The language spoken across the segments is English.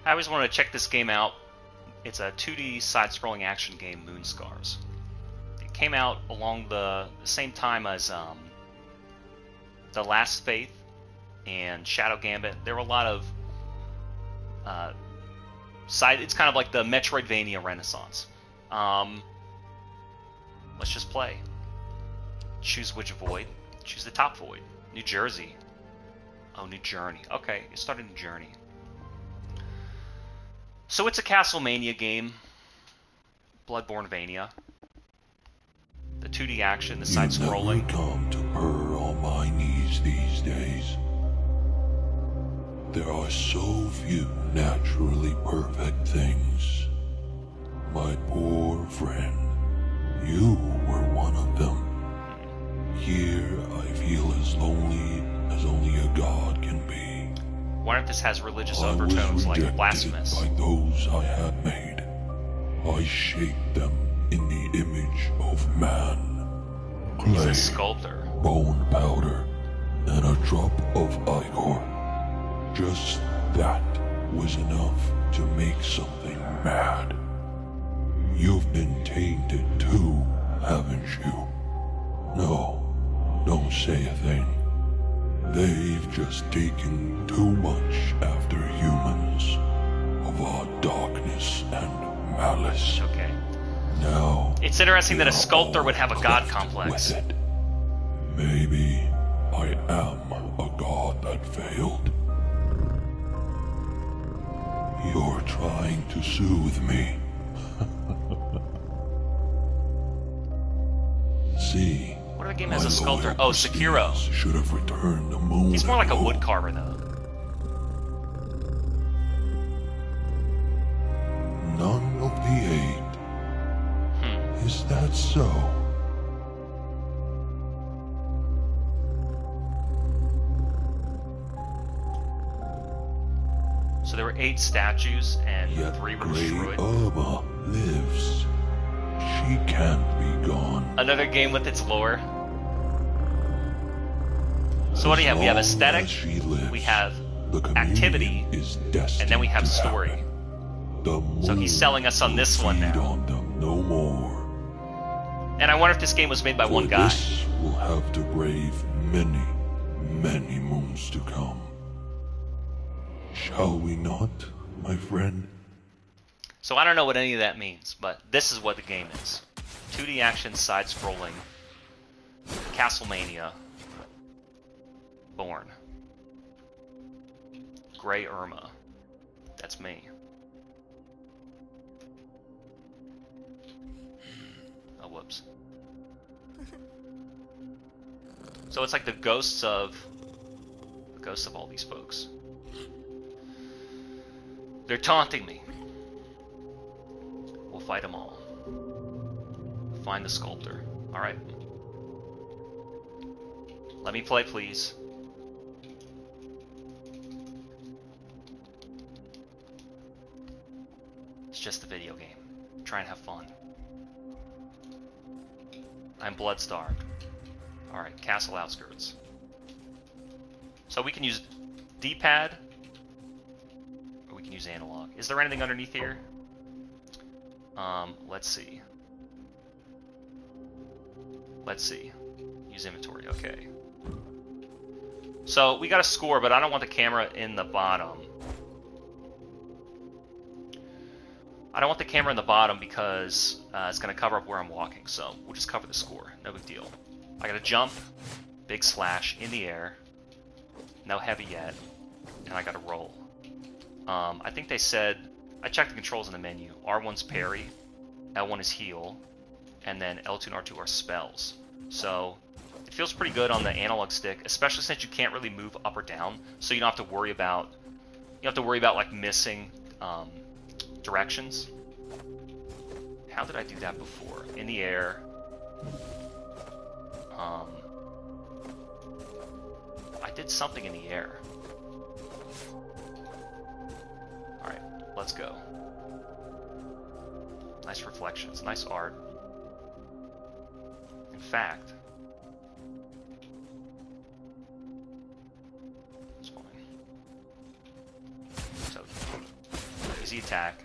I always wanted to check this game out. It's a 2D side-scrolling action game, Moonscars. It came out along the same time as The Last Faith and Shadow Gambit. There were a lot of it's kind of like the Metroidvania Renaissance. Let's just play. Choose which void. Choose the top void. New Jersey. Oh, New Journey. Okay, it started New Journey. So it's a Castlevania game. Bloodborne-vania. The 2D action, the side-scrolling. Never come to purr on my knees these days. There are so few naturally perfect things. My poor friend, you were one of them. Here I feel as lonely as only a god can be. Wonder if this has religious overtones like Blasphemous. By those I had made. I shaped them in the image of man. Clay, he's a sculptor. Bone powder, and a drop of Ichor. Just that was enough to make something mad. You've been tainted too, haven't you? No, don't say a thing. They've just taken too much after humans of our darkness and malice. Okay. Now, it's interesting that a sculptor would have a god complex. With it. Maybe I am a god that failed. You're trying to soothe me. See, what other game has a sculptor? Oh, Sekiro. Should have returned the moon. He's more like a wood carver, though. None of the 8. Is that so? So there were 8 statues and Yet 3 were Grey destroyed. Irma lives. She can't be gone. Another game with its lore. So what do you have? We have aesthetic, we have activity, and then we have story. So he's selling us on this one now. On them no more. And I wonder if this game was made by one guy. This will have to brave many, many moons to come. Shall we not, my friend? So I don't know what any of that means, but this is what the game is. 2D action, side-scrolling, Castlevania, Born. Grey Irma. That's me. Oh, whoops. So it's like the ghosts of all these folks. They're taunting me. We'll fight them all. Find the sculptor. Alright. Let me play, please. It's just a video game. Try and have fun. I'm blood-starved. Alright, castle outskirts. So we can use D-pad, or we can use analog. Is there anything underneath here? Let's see. Let's see. Use inventory, okay. So we got a score, but I don't want the camera in the bottom. I don't want the camera in the bottom because it's going to cover up where I'm walking, so we'll just cover the score. No big deal. I got to jump, big slash, in the air, no heavy yet, and I got to roll. I think they said, I checked the controls in the menu. R1's parry, L1 is heal, and then L2 and R2 are spells. So it feels pretty good on the analog stick, especially since you can't really move up or down, so you don't have to worry about like missing directions. How did I do that before? In the air. I did something in the air. Alright, let's go. Nice reflections, nice art. In fact, it's fine. So, easy attack.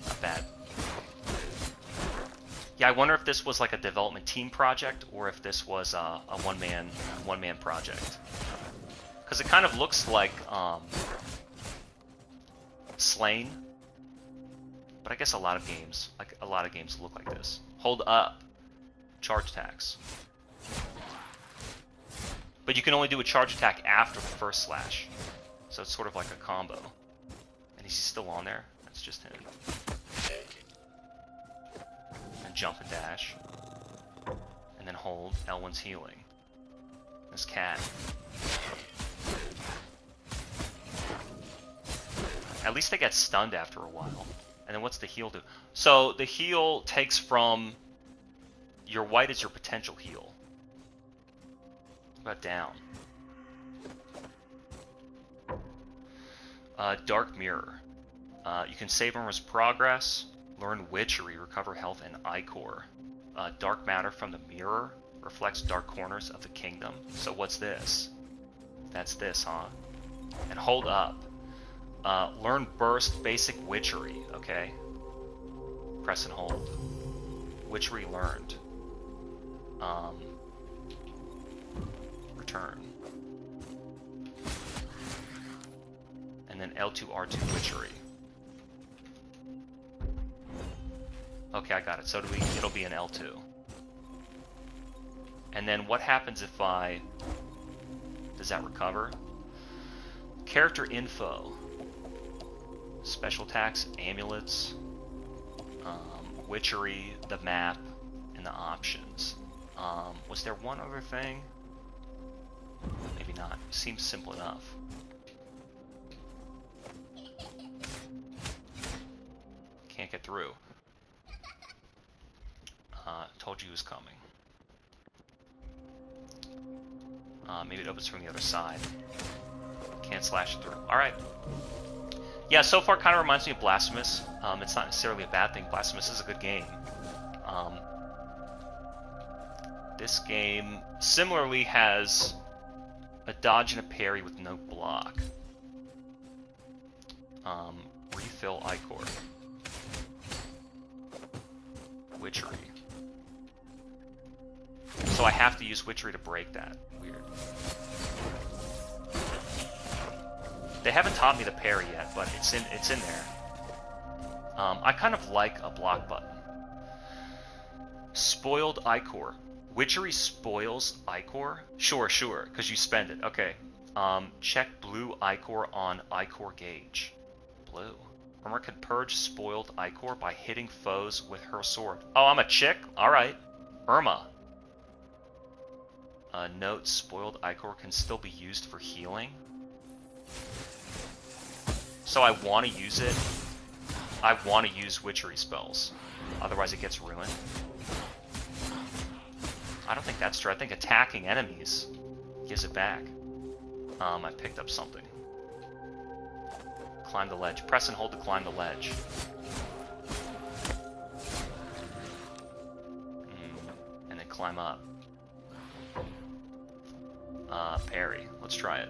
Not bad. Yeah, I wonder if this was like a development team project or if this was a one-man project. Because it kind of looks like Slain, but I guess a lot of games look like this. Hold up, charge attacks. But you can only do a charge attack after the first slash, so it's sort of like a combo. And is he still on there? That's just him. And jump and dash, and then hold. L1's healing. This cat. At least they get stunned after a while. And then what's the heal do? So the heal takes from your white is your potential heal. What about down? Dark Mirror. You can save Irma's progress, learn Witchery, recover health, and Ichor. Dark matter from the mirror reflects dark corners of the kingdom. So what's this? That's this, huh? And hold up. Learn Burst, basic Witchery, okay? Press and hold. Witchery learned. Return. And then L2, R2, Witchery. Okay, I got it. So it'll be an L2. And then what happens if I... Does that recover? Character info. Special attacks, amulets, Witchery, the map, and the options. Was there one other thing? Maybe not. Seems simple enough. Can't get through. Told you he was coming. Maybe it opens from the other side. Can't slash it through. Alright. Yeah, so far kind of reminds me of Blasphemous. It's not necessarily a bad thing. Blasphemous is a good game. This game similarly has a dodge and a parry with no block. Refill Ichor. Witchery. So I have to use Witchery to break that. Weird. They haven't taught me the parry yet, but it's in there. I kind of like a block button. Spoiled Ichor. Witchery spoils Ichor? Sure, because you spend it. Okay. Check blue Ichor on Ichor gauge. Blue. Irma can purge spoiled Ichor by hitting foes with her sword. Oh, I'm a chick? Alright. Irma. Note, spoiled Ichor can still be used for healing. So I want to use it. I want to use Witchery spells. Otherwise it gets ruined. I don't think that's true. I think attacking enemies gives it back. I picked up something. Climb the ledge. Press and hold to climb the ledge. And then climb up. Parry. Let's try it.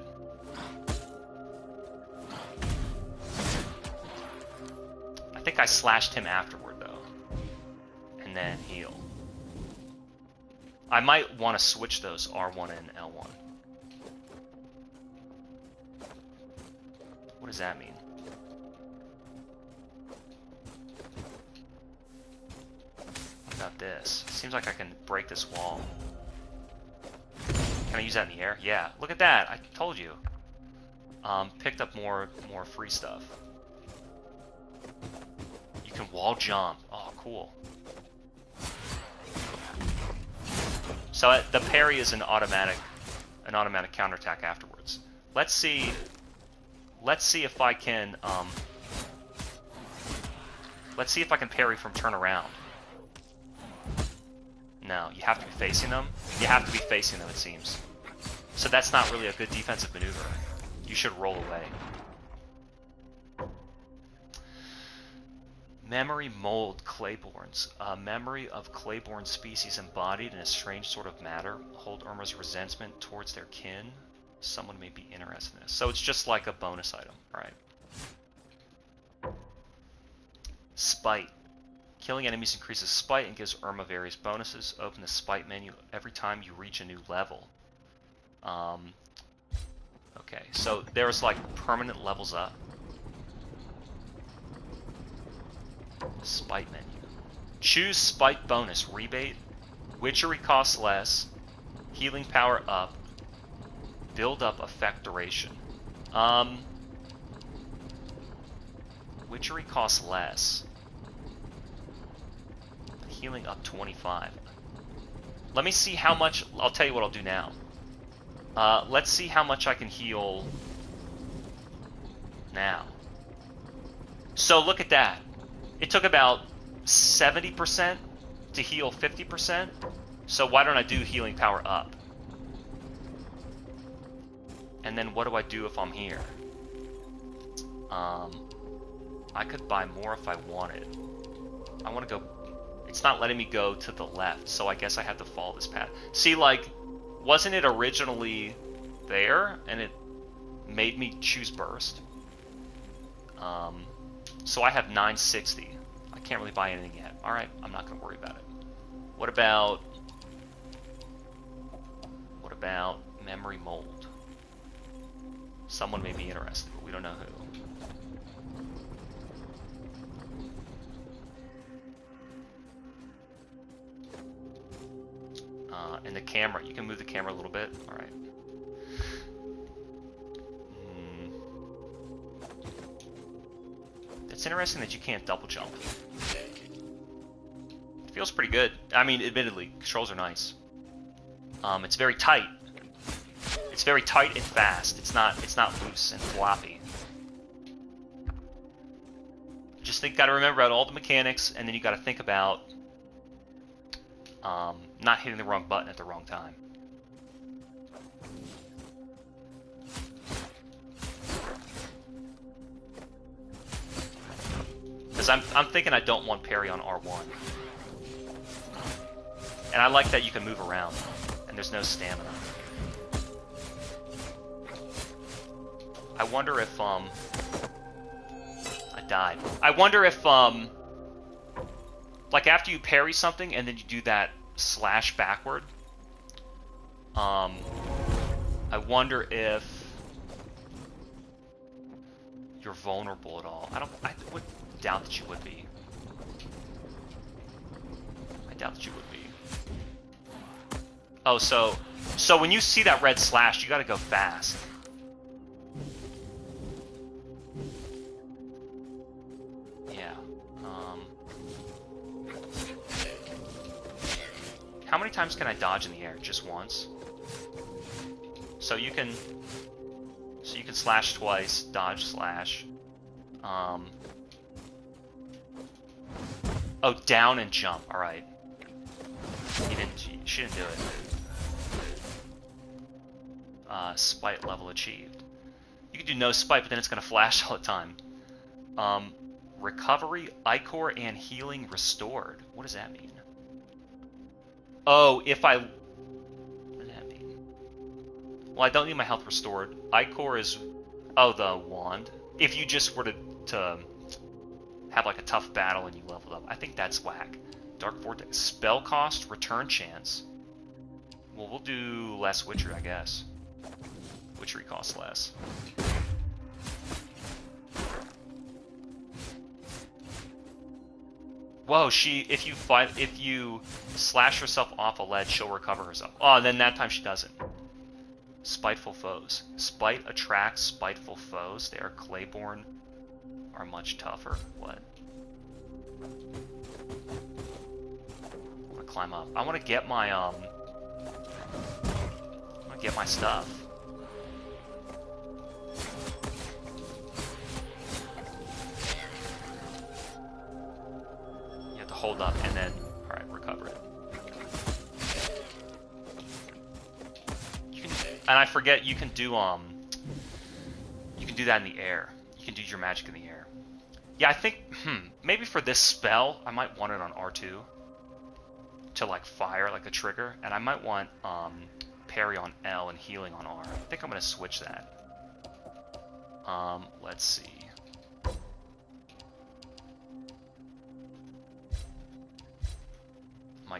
I think I slashed him afterward, though. And then heal. I might want to switch those R1 and L1. What does that mean? What about this? Seems like I can break this wall. Can I use that in the air? Yeah. Look at that. I told you. Picked up more free stuff. You can wall jump. Oh, cool. So the parry is an automatic counterattack afterwards. Let's see if I can let's see if I can parry from turn around. No, you have to be facing them. You have to be facing them, it seems. So that's not really a good defensive maneuver. You should roll away. Memory mold Clayborns. A memory of Clayborn species embodied in a strange sort of matter. Hold Irma's resentment towards their kin. Someone may be interested in this. So it's just like a bonus item, right? Spite. Killing enemies increases Spite and gives Irma various bonuses. Open the Spite menu every time you reach a new level. Okay, so there's like permanent levels up. Spite menu. Choose Spite bonus. Rebate. Witchery costs less. Healing power up. Build up effect duration. Witchery costs less. Healing up 25. Let me see how much. I'll tell you what I'll do now. Let's see how much I can heal now. So look at that. It took about 70% to heal 50%. So why don't I do healing power up? And then what do I do if I'm here? I could buy more if I wanted. I want to go... It's not letting me go to the left, so I guess I have to follow this path. See, like, wasn't it originally there, and it made me choose burst? So I have 960. I can't really buy anything yet. Alright, I'm not going to worry about it. What about memory mold? Someone may be interested, but we don't know who. And the camera, you can move the camera a little bit. All right. It's interesting that you can't double jump. It feels pretty good. I mean, admittedly, controls are nice. It's very tight. It's very tight and fast. It's not loose and floppy. Just got to remember about all the mechanics, and then you got to think about not hitting the wrong button at the wrong time. Because I'm thinking I don't want parry on R1. And I like that you can move around, and there's no stamina. I wonder if, I died. I wonder if, like after you parry something and then you do that slash backward, I wonder if you're vulnerable at all. I would doubt that you would be. I doubt that you would be. Oh, so when you see that red slash, you gotta go fast. Yeah. How many times can I dodge in the air? Just once? So you can slash twice, dodge, slash. Oh, down and jump. All right. She didn't do it. Spite level achieved. You can do no spite, but then it's gonna flash all the time. Recovery, Ichor, and healing restored. What does that mean? Oh, if I... What does that mean? Well, I don't need my health restored. Ichor is... Oh, the wand. If you just were to have like a tough battle and you leveled up. I think that's whack. Dark Vortex. Spell cost, return chance. Well, we'll do less Witchery, I guess. Witchery costs less. Whoa, if you slash herself off a ledge, she'll recover herself. Oh, and then that time she doesn't. Spiteful foes. Spite attracts spiteful foes. They are Claiborne, are much tougher. What? I want to climb up. I want to get my stuff. Hold up and then, all right, recover it. And I forget you can do that in the air. You can do your magic in the air. Yeah, I think maybe for this spell I might want it on R2 to like fire like a trigger, and I might want parry on L and healing on R. I think I'm gonna switch that. Let's see.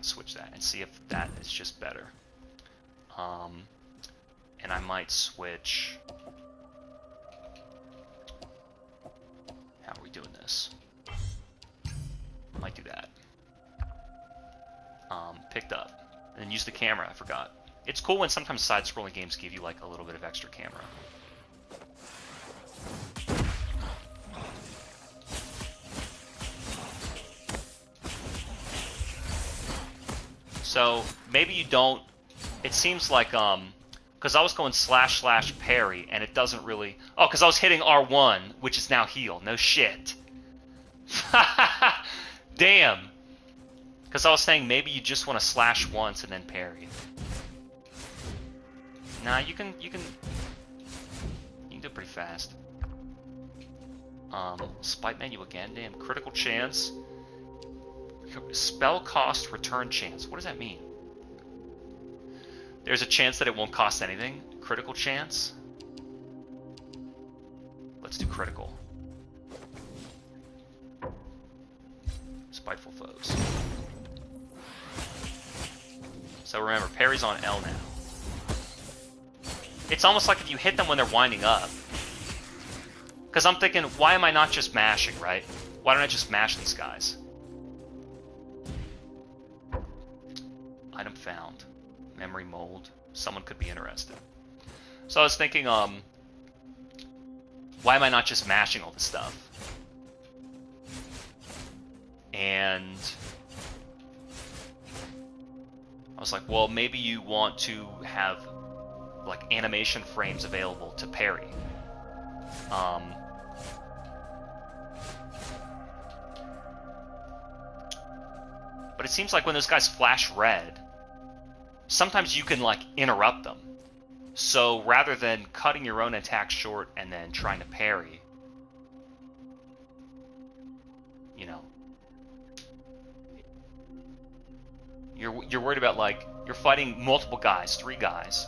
might switch that and see if that is just better. And I might switch. How are we doing this? Might do that. Picked up. And then use the camera, I forgot. It's cool when sometimes side-scrolling games give you like a little bit of extra camera. So maybe you don't. It seems like because I was going / parry and it doesn't really. Oh, because I was hitting R1, which is now heal. No shit. Damn. Because I was saying maybe you just want to slash once and then parry. Nah, you can do it pretty fast. Spite menu again. Damn, critical chance. Spell cost return chance. What does that mean? There's a chance that it won't cost anything. Critical chance. Let's do critical. Spiteful foes. So remember, parry's on L now. It's almost like if you hit them when they're winding up. Because I'm thinking, why am I not just mashing, right? Why don't I just mash these guys? Item found. Memory mold. Someone could be interested. So I was thinking, why am I not just mashing all this stuff? And I was like, well, maybe you want to have like animation frames available to parry. But it seems like when those guys flash red, sometimes you can like interrupt them. So rather than cutting your own attack short and then trying to parry, you know, you're worried about like you're fighting multiple guys, 3 guys,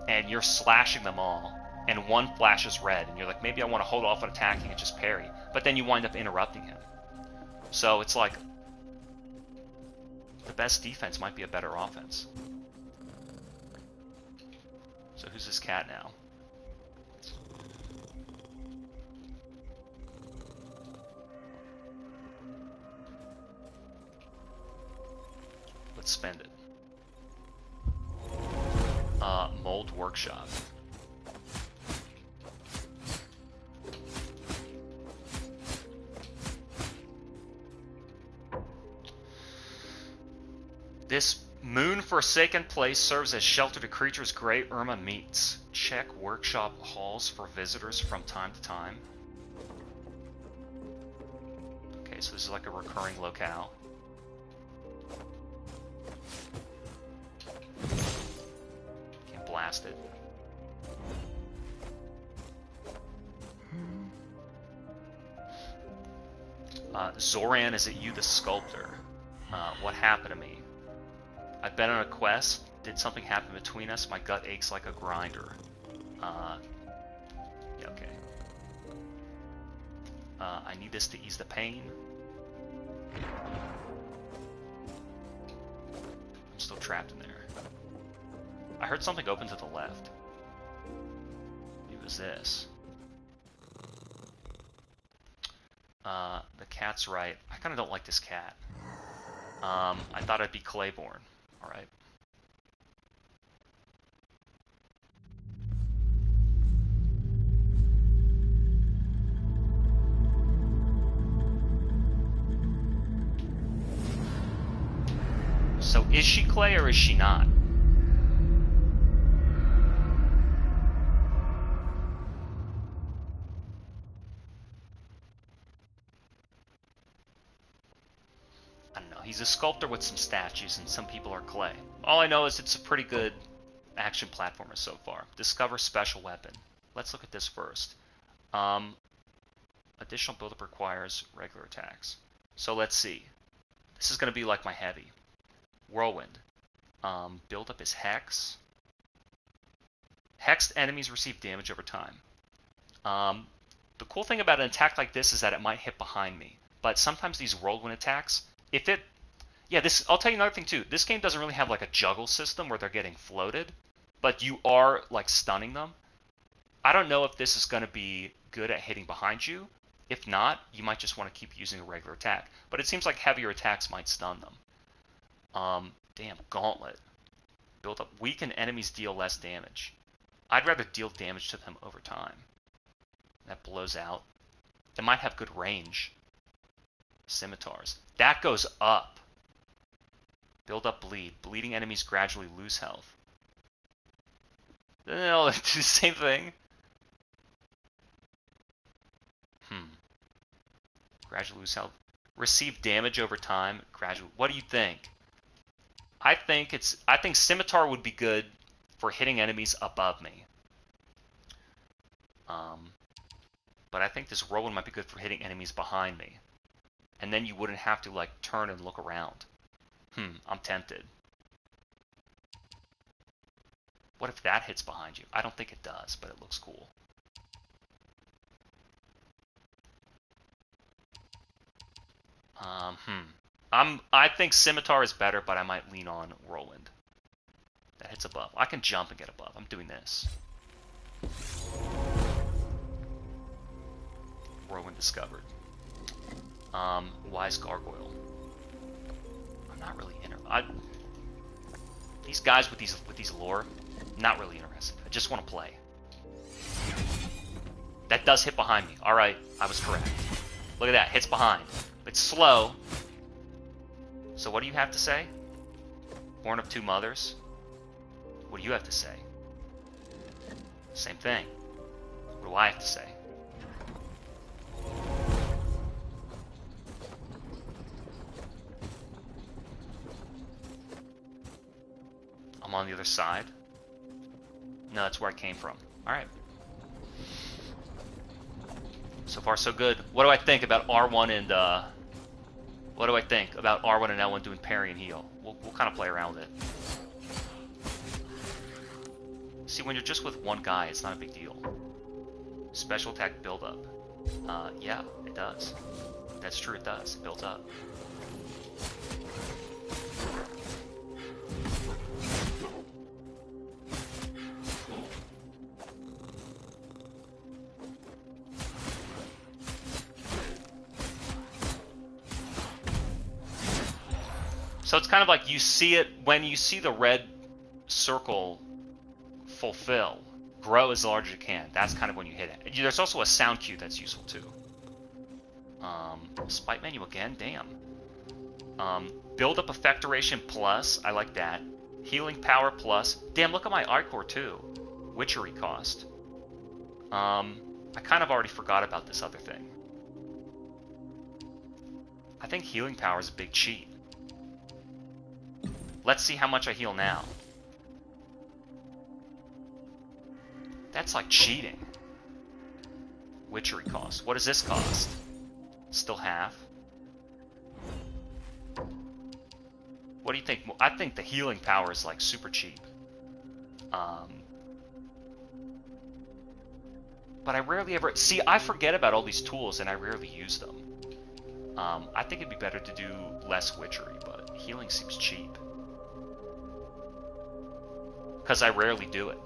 and you're slashing them all, and one flashes red, and you're like, maybe I want to hold off on attacking and just parry, but then you wind up interrupting him. So it's like the best defense might be a better offense. So who's this cat now? Let's spend it. Mold Workshop. This moon-forsaken place serves as shelter to creatures Grey Irma meets. Check workshop halls for visitors from time to time. Okay, so this is like a recurring locale. Can't blast it. Zoran, is it you, the sculptor? What happened to me? I've been on a quest. Did something happen between us? My gut aches like a grinder. Yeah, okay. I need this to ease the pain. I'm still trapped in there. I heard something open to the left. It was this. The cat's right. I kind of don't like this cat. I thought I'd be Claiborne. Alright. So is she Clay or is she not? I don't know. He's a sculptor with some statues and some people are clay. All I know is it's a pretty good action platformer so far. Discover special weapon. Let's look at this first. Additional buildup requires regular attacks. So let's see. This is going to be like my heavy. Whirlwind. Buildup is Hex. Hexed enemies receive damage over time. The cool thing about an attack like this is that it might hit behind me. But sometimes these whirlwind attacks, if Yeah, this. I'll tell you another thing too. This game doesn't really have like a juggle system where they're getting floated, but you are like stunning them. I don't know if this is going to be good at hitting behind you. If not, you might just want to keep using a regular attack. But it seems like heavier attacks might stun them. Damn, Gauntlet. Build up. Weaken enemies deal less damage. I'd rather deal damage to them over time. That blows out. They might have good range. Scimitars. That goes up. Build up bleed. Bleeding enemies gradually lose health. No, do the same thing. Gradually lose health. Receive damage over time. Gradually. What do you think? I think Scimitar would be good for hitting enemies above me. But I think this Whirlwind might be good for hitting enemies behind me. And then you wouldn't have to like turn and look around. I'm tempted. What if that hits behind you? I don't think it does, but it looks cool. I think Scimitar is better, but I might lean on Whirlwind. That hits above. I can jump and get above. I'm doing this. Whirlwind discovered. Wise Gargoyle. I'm not really interested. These guys with these lore, not really interested. I just want to play. That does hit behind me. All right, I was correct. Look at that, hits behind. It's slow. So what do you have to say? Born of two mothers. What do you have to say? Same thing. What do I have to say? I'm on the other side. No, that's where I came from. Alright. So far, so good. What do I think about R1 and, what do I think about R1 and L1 doing parry and heal? We'll kind of play around with it. See, when you're just with one guy, it's not a big deal. Special attack build-up. Yeah, it does. That's true, it does. It builds up. So it's kind of like you see it when you see the red circle fulfill, grow as large as you can. That's kind of when you hit it. There's also a sound cue that's useful too. Spite menu again, damn. Build up effect duration plus, I like that. Healing power plus, damn, look at my Ichor too. Witchery cost. I kind of already forgot about this other thing. I think healing power is a big cheat. Let's see how much I heal now. That's like cheating. Witchery cost. What does this cost? Still half. What do you think? I think the healing power is like super cheap. But I rarely ever... See, I forget about all these tools and I rarely use them. I think it'd be better to do less witchery, but healing seems cheap. Because I rarely do it.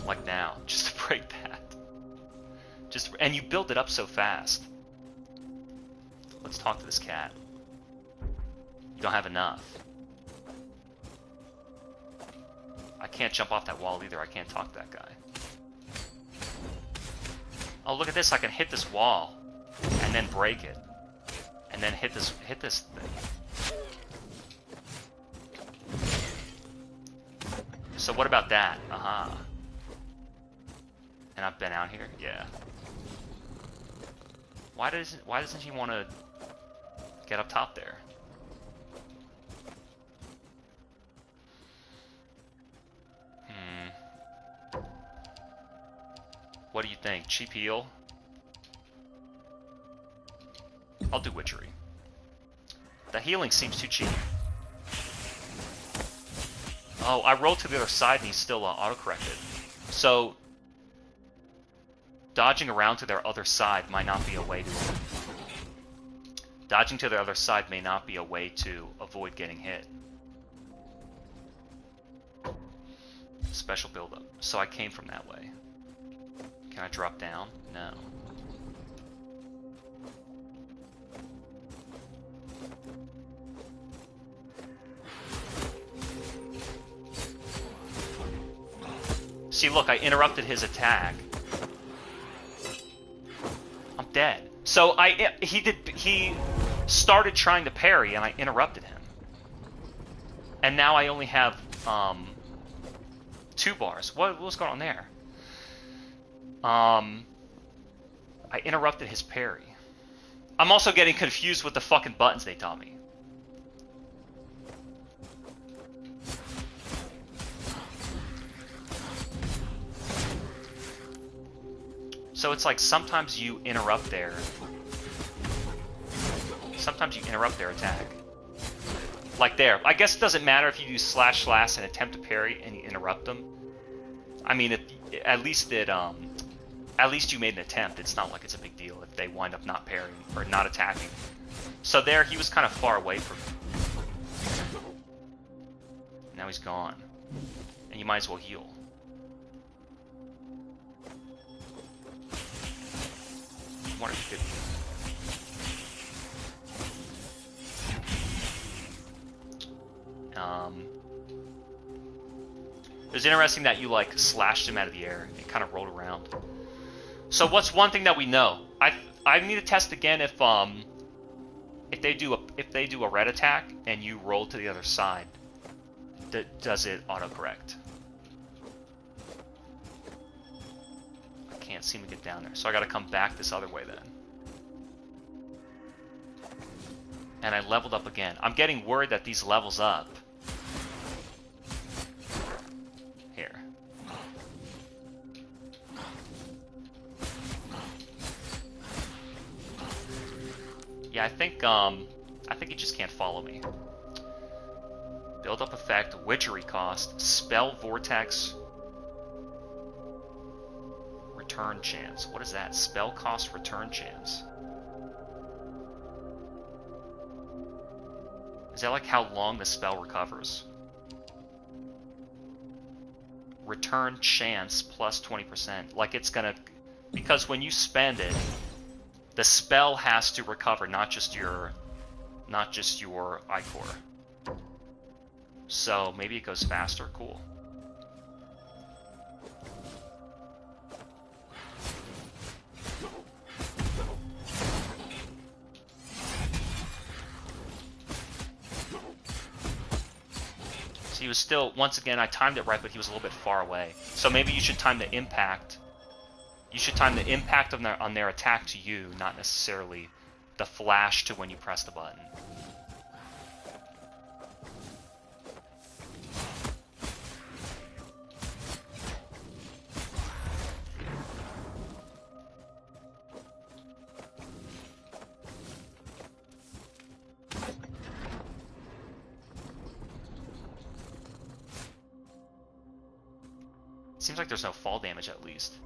Like now, just to break that. And you build it up so fast. Let's talk to this cat. You don't have enough. I can't jump off that wall either. I can't talk to that guy. Oh, look at this. I can hit this wall and then break it. And then hit this thing. So what about that? Aha. And I've been out here? Yeah. Why doesn't he want to get up top there? What do you think? Cheap heal? I'll do witchery. The healing seems too cheap. Oh, I rolled to the other side and he's still auto-corrected. So, dodging around to their other side might not be a way to... Dodging to the other side may not be a way to avoid getting hit. Special buildup. So I came from that way. Can I drop down? No. See, look, I interrupted his attack. I'm dead. So he started trying to parry, and I interrupted him. And now I only have 2 bars. What's going on there? I interrupted his parry. I'm also getting confused with the fucking buttons they taught me. So it's like sometimes you interrupt their... Sometimes you interrupt their attack. Like there. I guess it doesn't matter if you do slash and attempt to parry and you interrupt them. I mean, at least you made an attempt. It's not like it's a big deal if they wind up not parrying or not attacking. So there, he was kind of far away from me. Now he's gone. And you might as well heal. One if you could. It was interesting that you like slashed him out of the air and kind of rolled around. So what's one thing that we know? I need to test again if they do a red attack and you roll to the other side, does it autocorrect? I can't seem to get down there, so I got to come back this other way then. And I leveled up again. I'm getting worried that these levels up. Here. Yeah, I think you just can't follow me. Build up effect, witchery cost, spell vortex, return chance. What is that? Spell cost, return chance. Is that like how long the spell recovers? Return chance plus 20%. Like it's gonna... Because when you spend it, the spell has to recover, not just your Ichor. So maybe it goes faster. Cool. So he was still, once again, I timed it right, but he was a little bit far away. So maybe you should time the impact. You should time the impact on their attack to you, not necessarily the flash to when you press the button. Seems like there's no fall damage at least.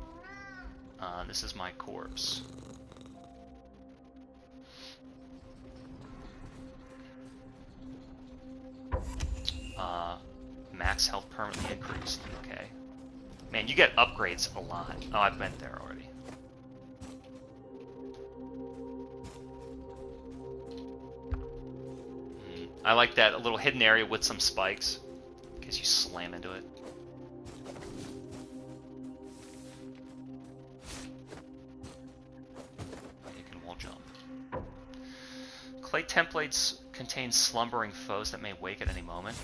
This is my corpse. Max health permanently increased. Okay. Man, you get upgrades a lot. Oh, I've been there already. I like that, a little hidden area with some spikes, in case you slam into it. Clay templates contain slumbering foes that may wake at any moment.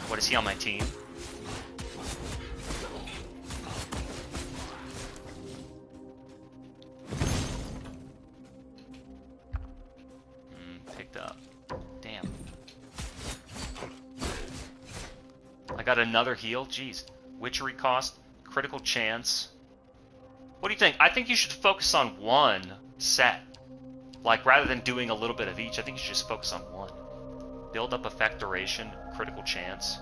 What, is he on my team? Picked up. Damn. I got another heal? Jeez. Witchery cost, critical chance. What do you think? I think you should focus on one set. Like, rather than doing a little bit of each, I think you should just focus on one. Build up effect duration, critical chance.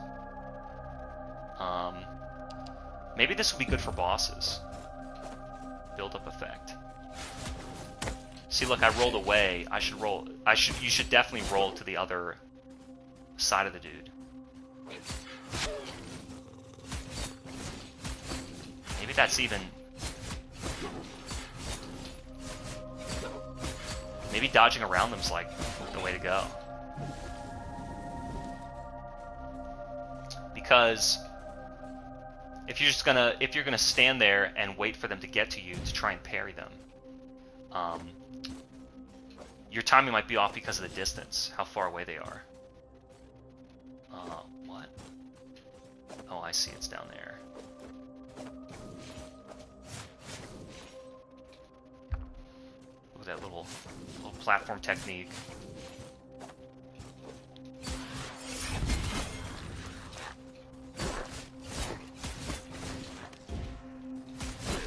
Maybe this would be good for bosses. Build-up effect. See, look, I rolled away. I should roll. You should definitely roll to the other side of the dude. Maybe that's even. Maybe dodging around them's like the way to go. Because if you're gonna stand there and wait for them to get to you to try and parry them, your timing might be off because of the distance, how far away they are. What? Oh, I see, it's down there. Look at that little platform technique.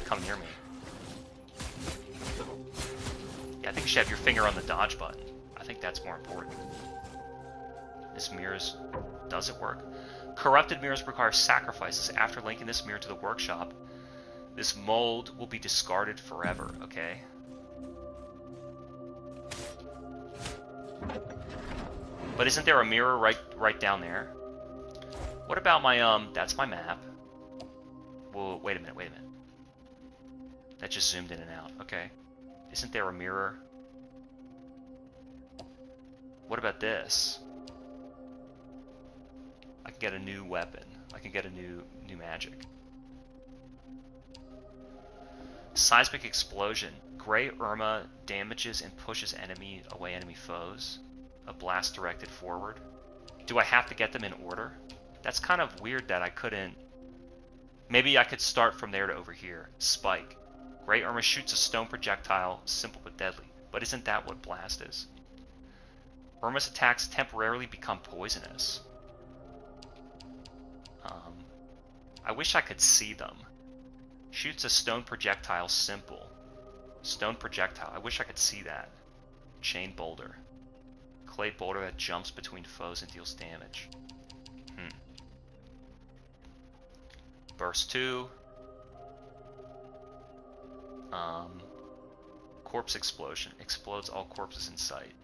Come near me. Yeah, I think you should have your finger on the dodge button. I think that's more important. This mirrors... Does it work? Corrupted mirrors require sacrifices. After linking this mirror to the workshop, this mold will be discarded forever, okay? But isn't there a mirror right down there? What about my, that's my map. Whoa, wait a minute. That just zoomed in and out, okay. Isn't there a mirror? What about this? I can get a new weapon. I can get a new magic. Seismic explosion. Gray Irma damages and pushes enemy foes. A blast directed forward. Do I have to get them in order? That's kind of weird that I couldn't. Maybe I could start from there to over here. Spike. Gray Irma shoots a stone projectile, simple but deadly. But isn't that what blast is? Irma's attacks temporarily become poisonous. I wish I could see them. Shoots a stone projectile, simple. Stone projectile. I wish I could see that. Chain boulder. Clay boulder that jumps between foes and deals damage. Burst 2. Corpse explosion. Explodes all corpses in sight.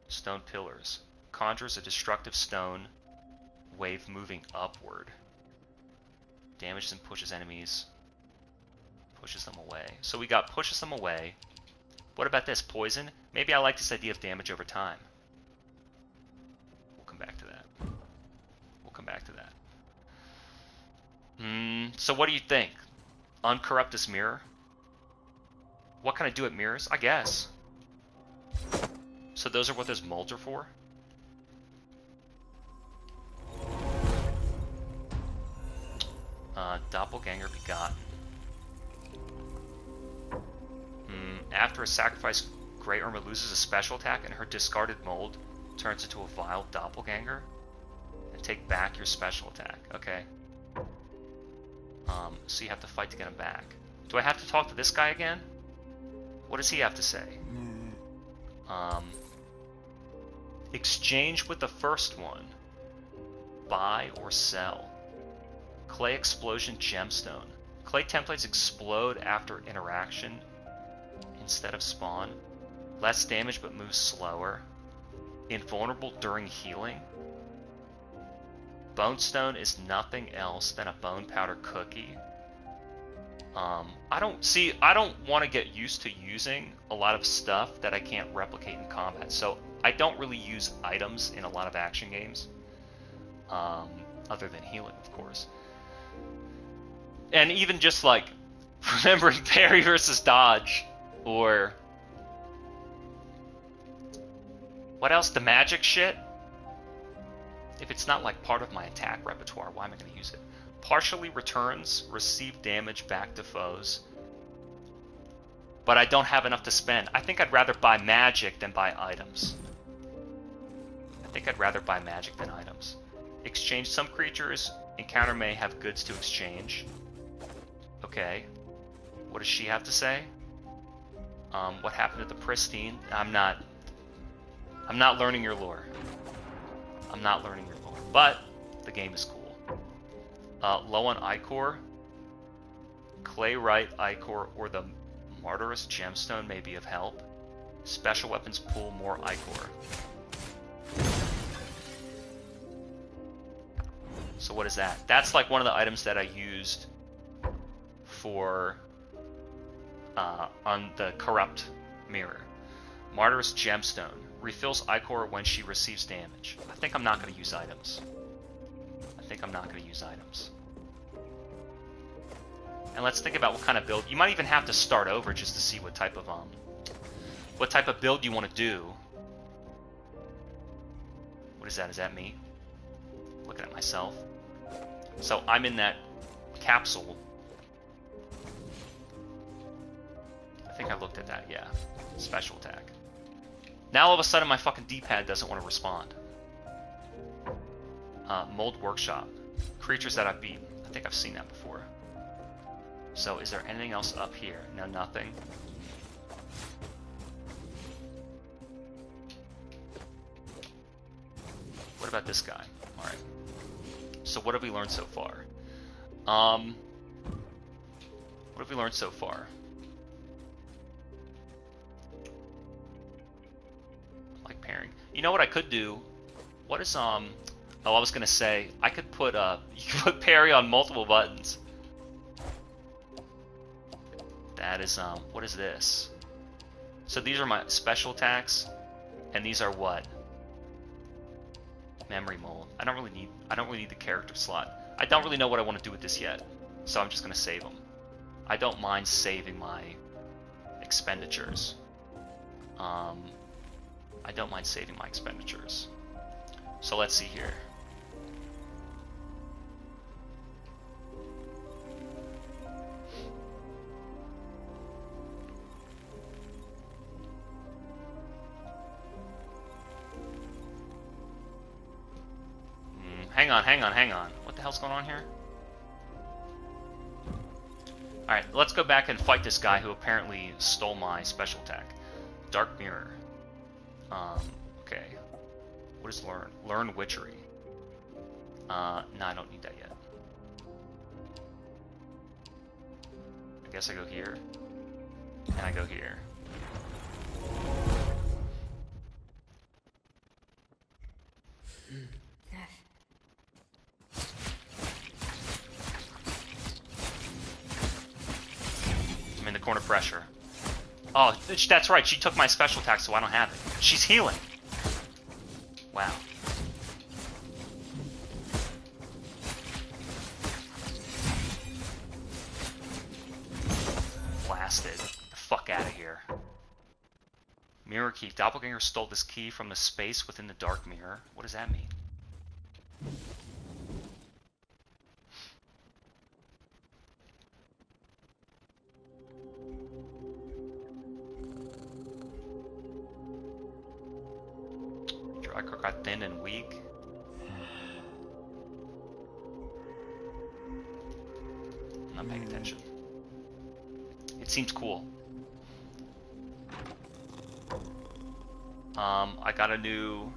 Stone pillars. Conjures a destructive stone wave moving upward. Damages and pushes enemies. Pushes them away. So we got pushes them away. What about this? Poison? Maybe I like this idea of damage over time. We'll come back to that. So what do you think? Uncorrupt this mirror? What can I do at mirrors? I guess. So those are what those molds are for? Doppelganger begotten. After a sacrifice, Grey Irma loses a special attack and her discarded mold turns into a vile doppelganger. And take back your special attack. Okay. So you have to fight to get him back. Do I have to talk to this guy again? What does he have to say? Exchange with the first one. Buy or sell. Clay explosion gemstone. Clay templates explode after interaction instead of spawn. Less damage but moves slower. Invulnerable during healing. Bone stone is nothing else than a bone powder cookie. I don't want to get used to using a lot of stuff that I can't replicate in combat. So I don't really use items in a lot of action games. Other than healing, of course. And even just like remembering parry versus dodge, or what else? The magic shit. If it's not like part of my attack repertoire, why am I going to use it? Partially returns receive damage back to foes, but I don't have enough to spend. I think I'd rather buy magic than buy items. Exchange some creatures. Encounter may have goods to exchange. Okay. What does she have to say? What happened to the pristine? I'm not learning your lore. But the game is cool. Low on Ichor. Clayrite, Ichor, or the Martyrus Gemstone may be of help. Special weapons pull more Ichor. So what is that? That's like one of the items that I used for on the corrupt mirror. Martyrus Gemstone refills Ichor when she receives damage. I think I'm not going to use items. And let's think about what kind of build. You might even have to start over just to see what type of build you want to do. What is that? Is that me? Looking at myself. So I'm in that capsule. I think I looked at that, yeah. Special attack. Now all of a sudden my fucking D-pad doesn't want to respond. Mold Workshop. Creatures that I've beaten. I think I've seen that before. So is there anything else up here? No, nothing. What about this guy? Alright. So what have we learned so far? What have we learned so far? Like pairing. You know what I could do? What is Oh, I was gonna say I could put you could put parry on multiple buttons. That is what is this? So these are my special attacks, and these are what? Memory mold. I don't really need the character slot. I don't really know what I want to do with this yet, so I'm just gonna save them. I don't mind saving my expenditures. I don't mind saving my expenditures. So let's see here. Hang on. What the hell's going on here? Alright, let's go back and fight this guy who apparently stole my special attack. Dark Mirror. Okay. What is learn? Learn Witchery. No, I don't need that yet. I guess I go here. And I go here. I'm in the corner pressure. Oh, that's right. She took my special attack, so I don't have it. She's healing. Wow. Blasted. Get the fuck out of here. Mirror key. Doppelganger stole this key from the space within the dark mirror. What does that mean? Ichor got thin and weak. I'm not paying attention. It seems cool. I got a new...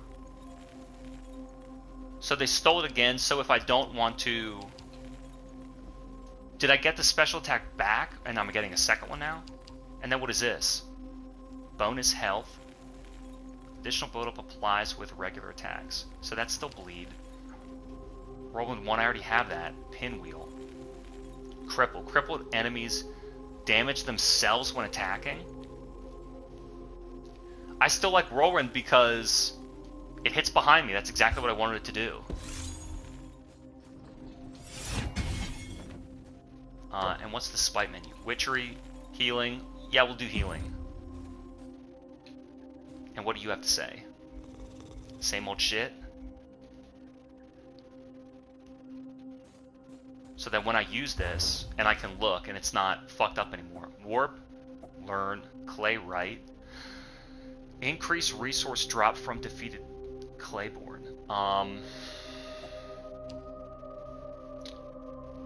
So they stole it again, so if I don't want to... Did I get the special attack back? And I'm getting a second one now? And then what is this? Bonus health. Additional build-up applies with regular attacks. So that's still bleed. Whirlwind 1, I already have that. Pinwheel. Cripple. Crippled enemies damage themselves when attacking. I still like Whirlwind because it hits behind me. That's exactly what I wanted it to do. And what's the spite menu? Witchery, healing. Yeah, we'll do healing. And what do you have to say? Same old shit? So that when I use this, and I can look, and it's not fucked up anymore. Warp, learn, Clayrite. Increase resource drop from defeated Clayborn.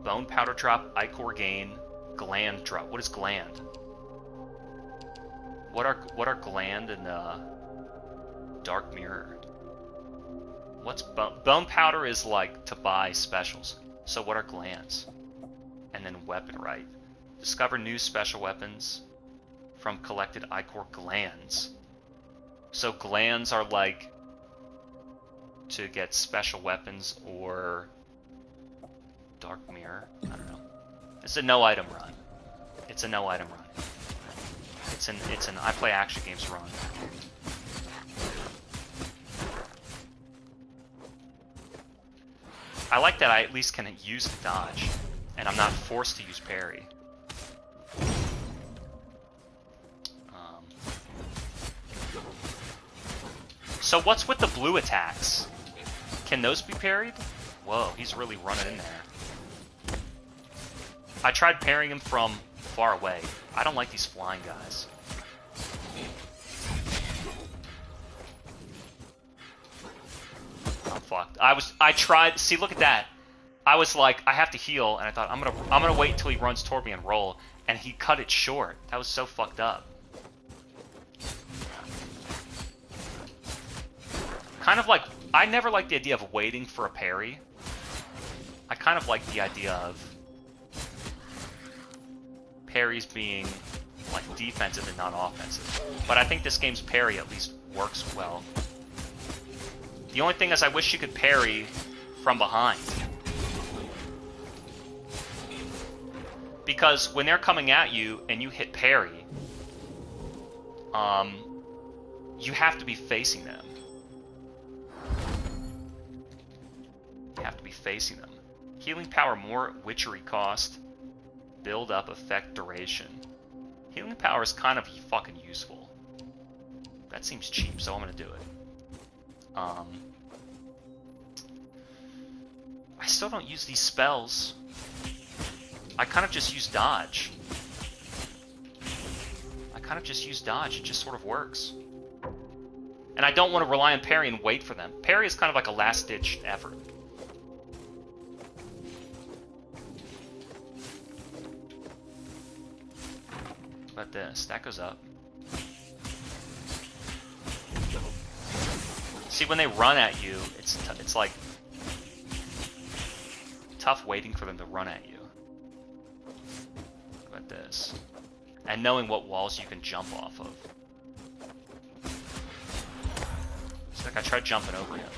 Bone powder drop, Ichor gain, gland drop. What is gland? What are gland and dark mirror? What's bone powder is like to buy specials. So what are glands? And then weapon right. Discover new special weapons from collected Ichor glands. So glands are like to get special weapons or dark mirror. I don't know. It's a no item run. It's a no item run. It's an I play action games run. I like that I at least can use the dodge, and I'm not forced to use parry. So what's with the blue attacks? Can those be parried? Whoa, he's really running in there. I tried parrying him from far away. I don't like these flying guys. I'm fucked. I tried, see, look at that. I was like, I have to heal, and I thought, I'm gonna wait until he runs toward me and roll, and he cut it short. That was so fucked up. Kind of like, I never liked the idea of waiting for a parry. I kind of like the idea of parries being like defensive and not offensive. But I think this game's parry at least works well. The only thing is I wish you could parry from behind. Because when they're coming at you and you hit parry, you have to be facing them. You have to be facing them. Healing power, more witchery cost, build up, effect, duration. Healing power is kind of fucking useful. That seems cheap, so I'm gonna do it. I still don't use these spells. I kind of just use dodge. It just sort of works. And I don't want to rely on parry and wait for them. Parry is kind of like a last-ditch effort. What about this? That goes up. See, when they run at you, it's like tough waiting for them to run at you. What about this? And knowing what walls you can jump off of. It's like I tried jumping over him.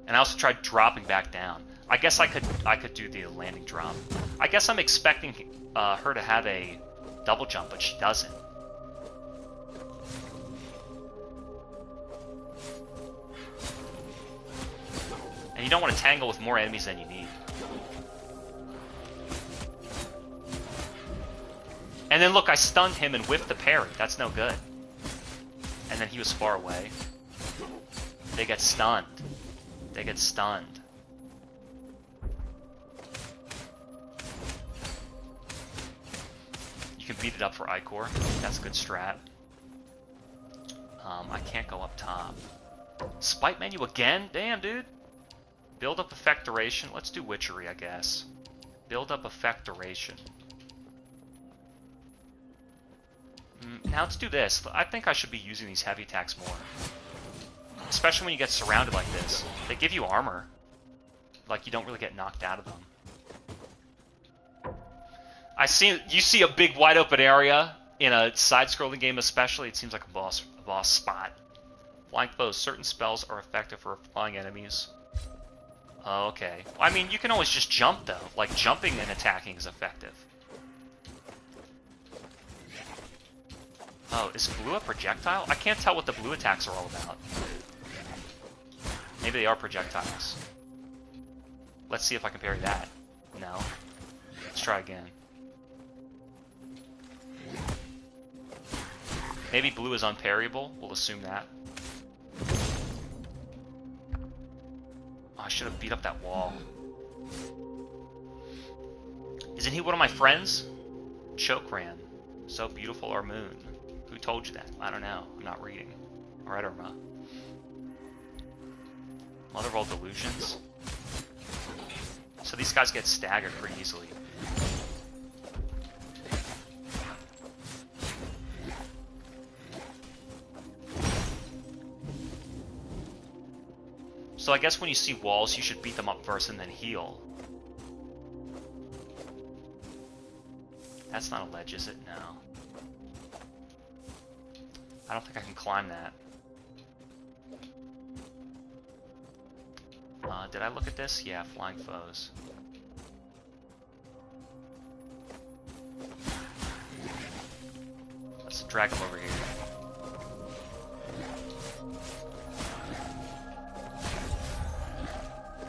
And I also tried dropping back down. I guess I could do the landing drop. I guess I'm expecting her to have a double jump, but she doesn't. And you don't want to tangle with more enemies than you need. And then look, I stunned him and whiffed the parry. That's no good. And then he was far away. They get stunned. They get stunned. You can beat it up for Ichor. That's a good strat. I can't go up top. Spite menu again? Damn, dude. Build up effect duration. Let's do witchery, I guess. Build up effect duration. Now let's do this. I think I should be using these heavy attacks more. Especially when you get surrounded like this. They give you armor. Like, you don't really get knocked out of them. You see a big wide open area in a side-scrolling game especially. It seems like a boss spot. Flying foes. Certain spells are effective for flying enemies. Oh, okay. I mean, you can always just jump, though. Like, jumping and attacking is effective. Oh, is blue a projectile? I can't tell what the blue attacks are all about. Maybe they are projectiles. Let's see if I can parry that. No. Let's try again. Maybe blue is unparryable. We'll assume that. Oh, I should have beat up that wall. Isn't he one of my friends? Chokran. So beautiful, our moon. Who told you that? I don't know. I'm not reading. Alright, Irma. Mother of all delusions. So these guys get staggered pretty easily. So I guess when you see walls, you should beat them up first and then heal. That's not a ledge, is it? No. I don't think I can climb that. Did I look at this? Yeah, flying foes. Let's drag them over here.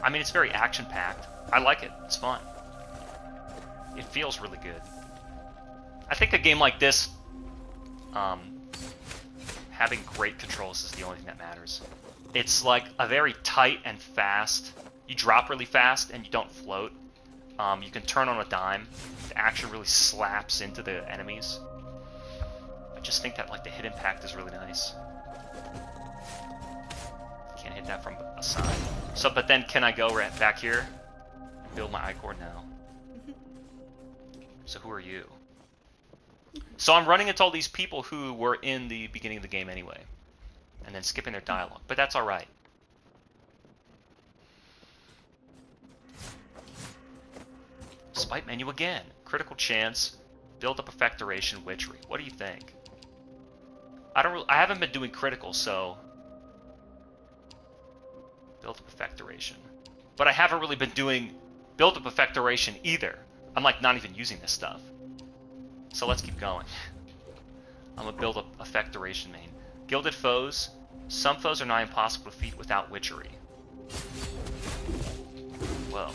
I mean, it's very action-packed. I like it. It's fun. It feels really good. I think a game like this, having great controls is the only thing that matters. It's like a very tight and fast. You drop really fast and you don't float. You can turn on a dime. The action really slaps into the enemies. I just think that like the hit impact is really nice. Can't hit that from a side. So, but then can I go right back here and build my Ichor? No. So who are you? So I'm running into all these people who were in the beginning of the game anyway, and then skipping their dialogue, but that's all right. Spite menu again. Critical chance, build up effect duration, witchery. What do you think? I haven't been doing critical, so build up effect duration. But I haven't really been doing build up effect duration either. I'm like not even using this stuff. So let's keep going. I'm gonna build up effect duration main. Gilded foes. Some foes are nigh impossible to defeat without witchery. Whoa.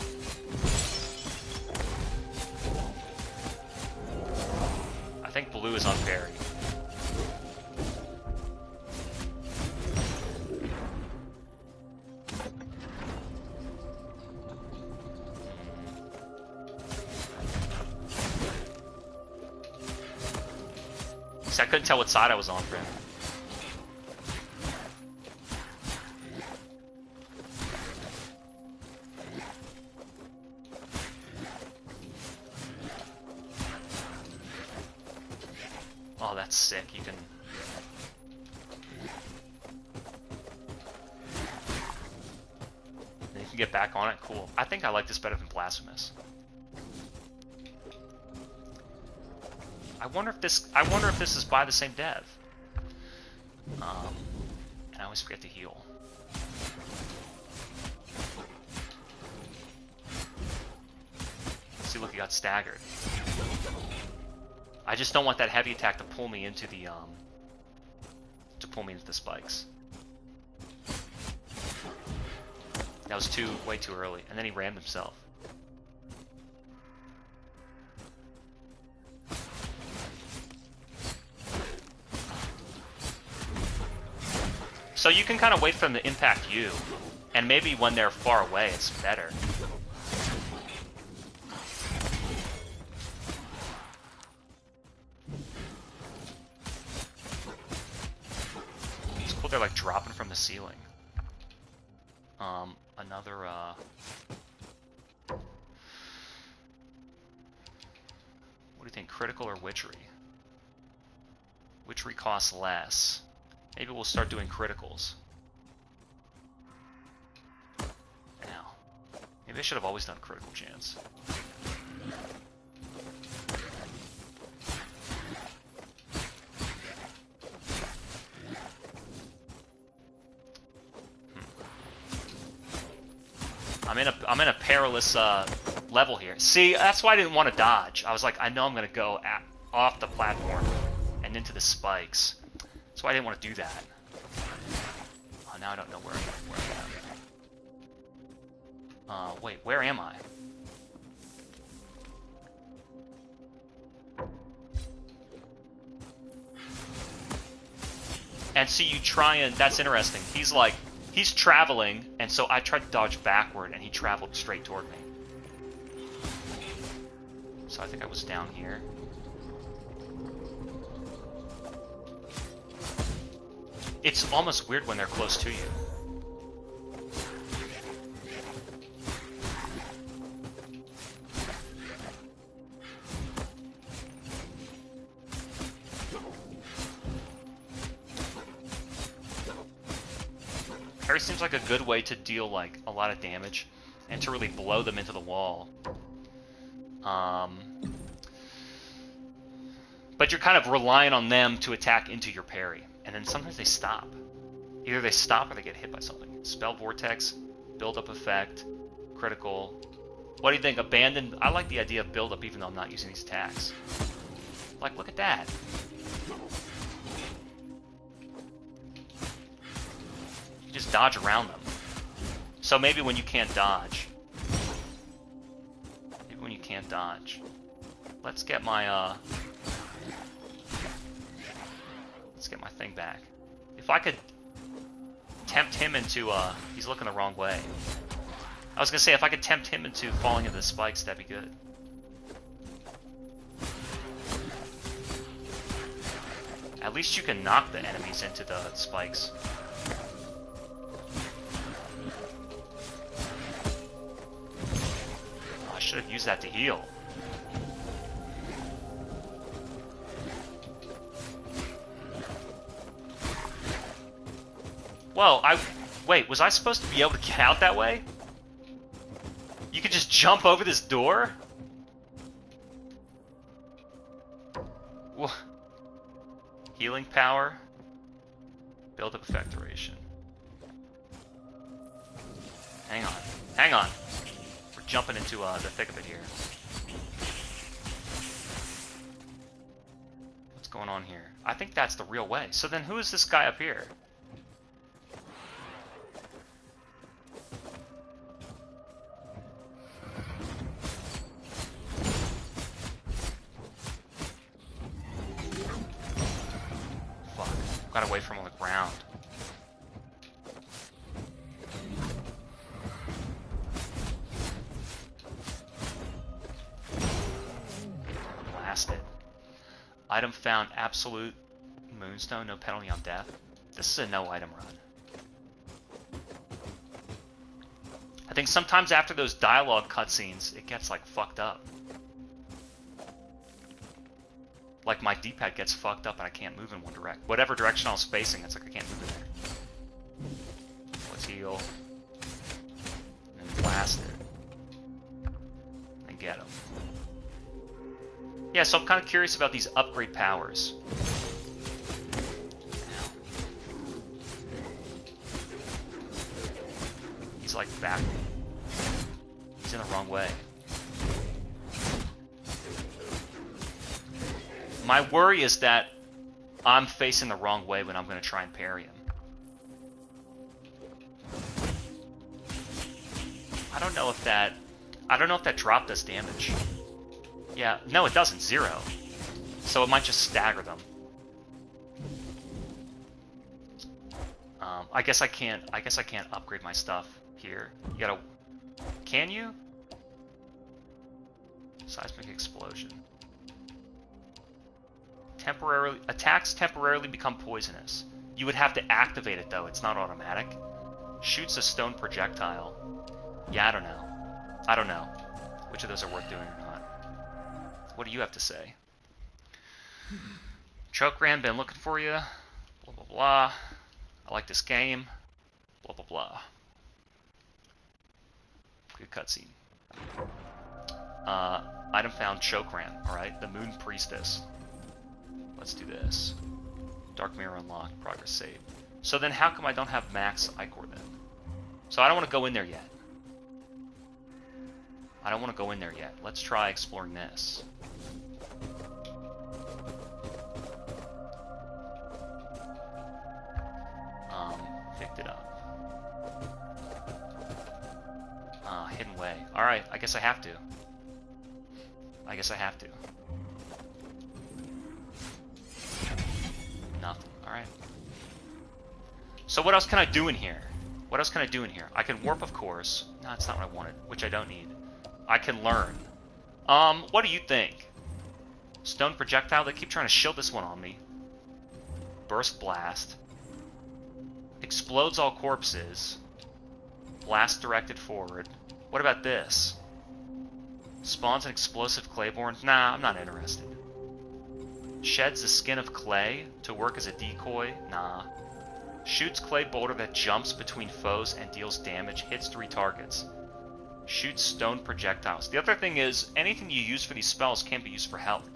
I think blue is unburied. See, I couldn't tell what side I was on for him. Oh, that's sick. You can... Then you can get back on it. Cool. I think I like this better than Blasphemous. I wonder if this is by the same dev. And I always forget to heal. See, look, he got staggered. I just don't want that heavy attack to pull me into the spikes. That was way too early, and then he rammed himself. So you can kind of wait for them to impact you, and maybe when they're far away, it's better. It's cool they're like dropping from the ceiling. Another, what do you think, critical or witchery? Witchery costs less. Maybe we'll start doing criticals. Now, maybe I should have always done critical chance. I'm in a perilous level here. See, that's why I didn't want to dodge. I was like, I know I'm gonna go off the platform and into the spikes. That's why I didn't want to do that. Oh, now I don't know where I am. Wait, where am I? And see, you try and... That's interesting. He's traveling, and so I tried to dodge backward, and he traveled straight toward me. So I think I was down here. It's almost weird when they're close to you. Parry seems like a good way to deal like a lot of damage and to really blow them into the wall. But you're kind of relying on them to attack into your parry. And then sometimes they stop. Either they stop or they get hit by something. Spell Vortex, build-up effect, critical. What do you think? Abandon? I like the idea of build-up even though I'm not using these attacks. Like, look at that. You just dodge around them. So maybe when you can't dodge. Maybe when you can't dodge. Let's get my, let's get my thing back. If I could tempt him into, he's looking the wrong way. I was gonna say, if I could tempt him into falling into the spikes, that'd be good. At least you can knock the enemies into the spikes. Oh, I should have used that to heal. Whoa, wait, was I supposed to be able to get out that way? You could just jump over this door? Whoa. Healing power. Build up effect duration. Hang on. Hang on. We're jumping into the thick of it here. What's going on here? I think that's the real way. So then who is this guy up here? Got away from on the ground. Blasted. Item found, absolute moonstone, no penalty on death. This is a no item run. I think sometimes after those dialogue cutscenes, it gets like fucked up. Like my D-pad gets fucked up and I can't move in one direction. Whatever direction I was facing, it's like I can't move in there. Let's heal. And then blast it. And get him. Yeah, so I'm kind of curious about these upgrade powers. He's like back. He's in the wrong way. My worry is that I'm facing the wrong way when I'm going to try and parry him. I don't know if that drop does damage. Yeah, no, it doesn't. 0. So it might just stagger them. I guess I can't upgrade my stuff here. You gotta. Can you? Seismic explosion. Attacks temporarily become poisonous. You would have to activate it though, it's not automatic. Shoots a stone projectile. Yeah, I don't know which of those are worth doing or not. What do you have to say? Chokran, been looking for you. Blah blah blah. I like this game. Blah blah blah. Good cutscene. Item found, Chokran. Alright, the Moon Priestess. Let's do this. Dark Mirror unlocked, progress saved. So then how come I don't have max Ichor then? So I don't want to go in there yet. I don't want to go in there yet. Let's try exploring this. Picked it up. Hidden way. Alright, I guess I have to. Nothing. Alright. So what else can I do in here? I can warp, of course. No, that's not what I wanted, which I don't need. I can learn. What do you think? Stone projectile? They keep trying to shield this one on me. Burst blast. Explodes all corpses. Blast directed forward. What about this? Spawns an explosive Clayborn? Nah, I'm not interested. Sheds the skin of clay to work as a decoy? Nah. Shoots clay boulder that jumps between foes and deals damage, hits 3 targets. Shoots stone projectiles. The other thing is, anything you use for these spells can't be used for health.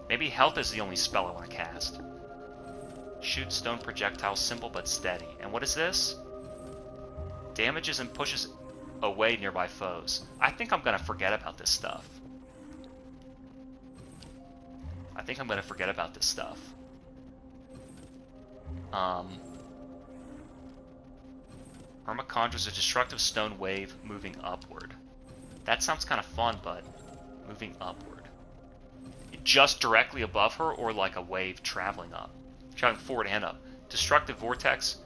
Maybe health is the only spell I want to cast. Shoot stone projectile, simple but steady. And what is this? Damages and pushes away nearby foes. I think I'm going to forget about this stuff. Irma conjures a destructive stone wave moving upward. That sounds kind of fun, but moving upward. Just directly above her, or like a wave traveling up? Traveling forward and up. Destructive vortex,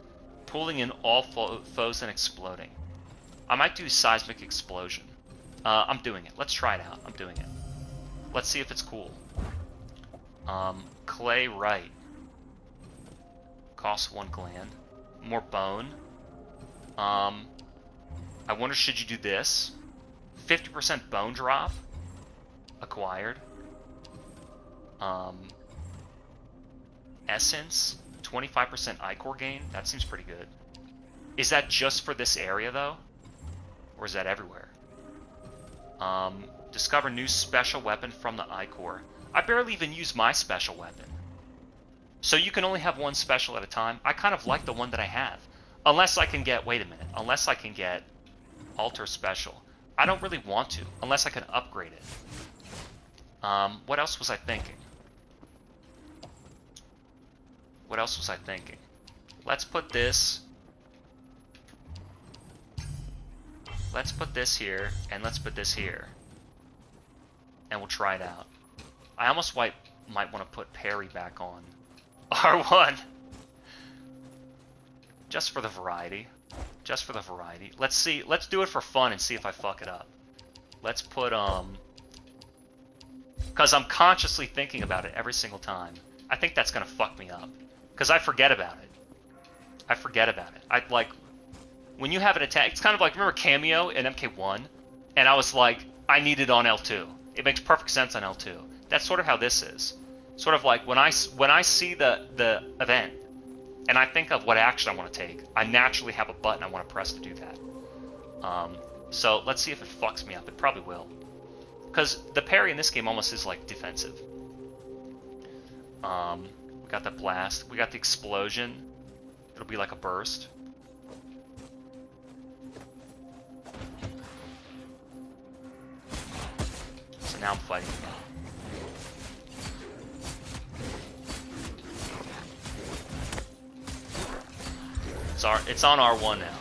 pulling in all foes and exploding. I might do seismic explosion. I'm doing it. Let's try it out. I'm doing it. Let's see if it's cool. Clay right. Costs 1 gland. More bone. I wonder, should you do this? 50% bone drop. Acquired. Essence. 25% Ichor gain. That seems pretty good. Is that just for this area, though? Or is that everywhere? Discover new special weapon from the Ichor. I barely even use my special weapon. So you can only have one special at a time. I kind of like the one that I have. Unless I can get... Wait a minute. Unless I can get Alter Special. I don't really want to. Unless I can upgrade it. What else was I thinking? Let's put this... Let's put this here, and let's put this here. And we'll try it out. I almost might want to put parry back on R1. Just for the variety. Let's see. Let's do it for fun and see if I fuck it up. Let's put, because I'm consciously thinking about it every single time. I think that's going to fuck me up. Because I forget about it. When you have an attack, it's kind of like, remember Cameo in MK1? And I was like, I need it on L2. It makes perfect sense on L2. That's sort of how this is. Sort of like when I see the event, and I think of what action I want to take, I naturally have a button I want to press to do that. So let's see if it fucks me up. It probably will. Because the parry in this game almost is like defensive. We got the blast. We got the explosion. It'll be like a burst. So now I'm fighting again. It's on R1 now.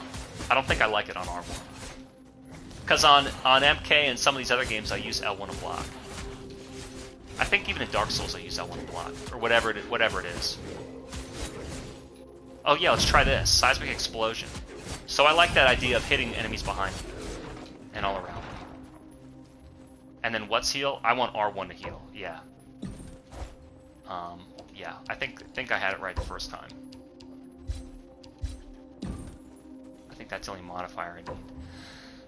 I don't think I like it on R1. Because on MK and some of these other games I use L1 to block. I think even in Dark Souls I use L1 to block. Or whatever it is. Oh yeah, let's try this. Seismic Explosion. So I like that idea of hitting enemies behind me. And all around me. And then what's heal? I want R1 to heal. Yeah. Yeah. I think I had it right the first time. I think that's the only modifier I need.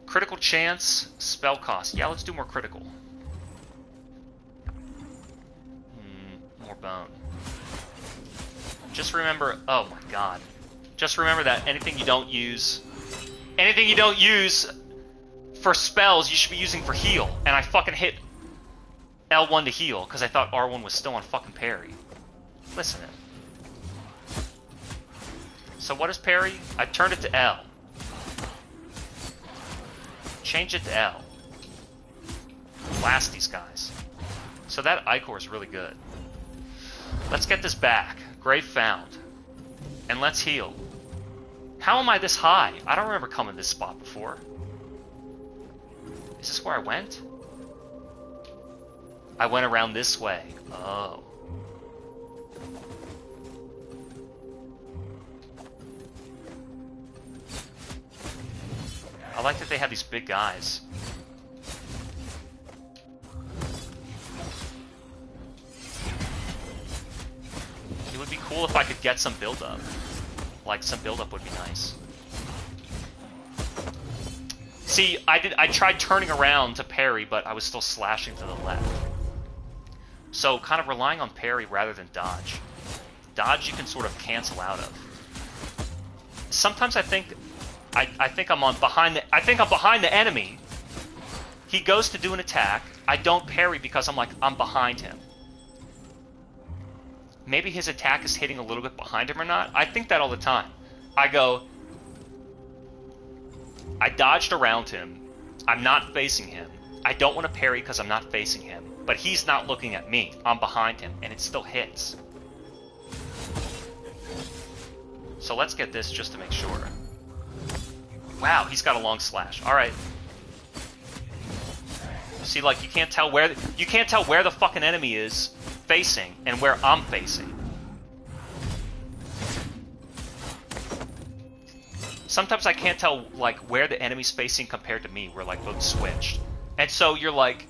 Critical chance, spell cost. Yeah, let's do more critical. More bone. Just remember, oh my god. Just remember that anything you don't use for spells, you should be using for heal. And I fucking hit L1 to heal, because I thought R1 was still on fucking parry. Listen. So what is parry? I turned it to L. Change it to L. Blast these guys. So that Ichor is really good. Let's get this back. Grave found. And let's heal. How am I this high? I don't remember coming to this spot before. Is this where I went? I went around this way. Oh. I like that they have these big guys. It would be cool if I could get some build-up. Like, some build-up would be nice. See, I tried turning around to parry, but I was still slashing to the left. So, kind of relying on parry rather than dodge. Dodge you can sort of cancel out of. Sometimes I think I'm behind the enemy. He goes to do an attack. I don't parry because I'm behind him. maybe his attack is hitting a little bit behind him or not. I think that all the time. I dodged around him. I'm not facing him. I don't want to parry because I'm not facing him. But he's not looking at me. I'm behind him, and it still hits. So let's get this just to make sure. Wow, he's got a long slash. All right. See, like, you can't tell where the fucking enemy is facing and where I'm facing. Sometimes I can't tell, like, where the enemy's facing compared to me. We're, like, both switched. And so you're like,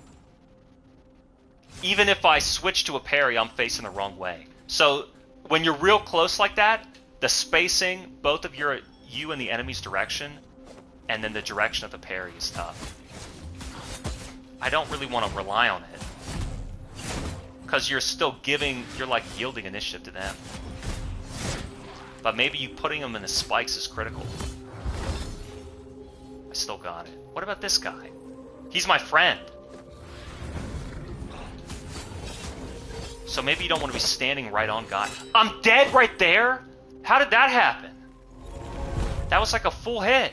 even if I switch to a parry, I'm facing the wrong way. So when you're real close like that, the spacing, both of you and the enemy's direction, and then the direction of the parry is tough. I don't really want to rely on it. Because you're still like yielding initiative to them. But maybe you putting them in the spikes is critical. I still got it. What about this guy? He's my friend. So maybe you don't want to be standing right on guy. I'm dead right there? How did that happen? That was like a full hit.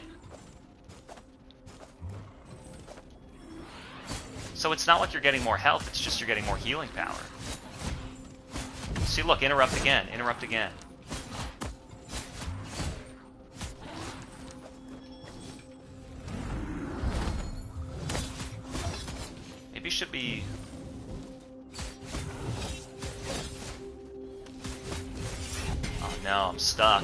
So it's not like you're getting more health, it's just you're getting more healing power. See, look, interrupt again, interrupt again. Maybe you should be... Oh no, I'm stuck.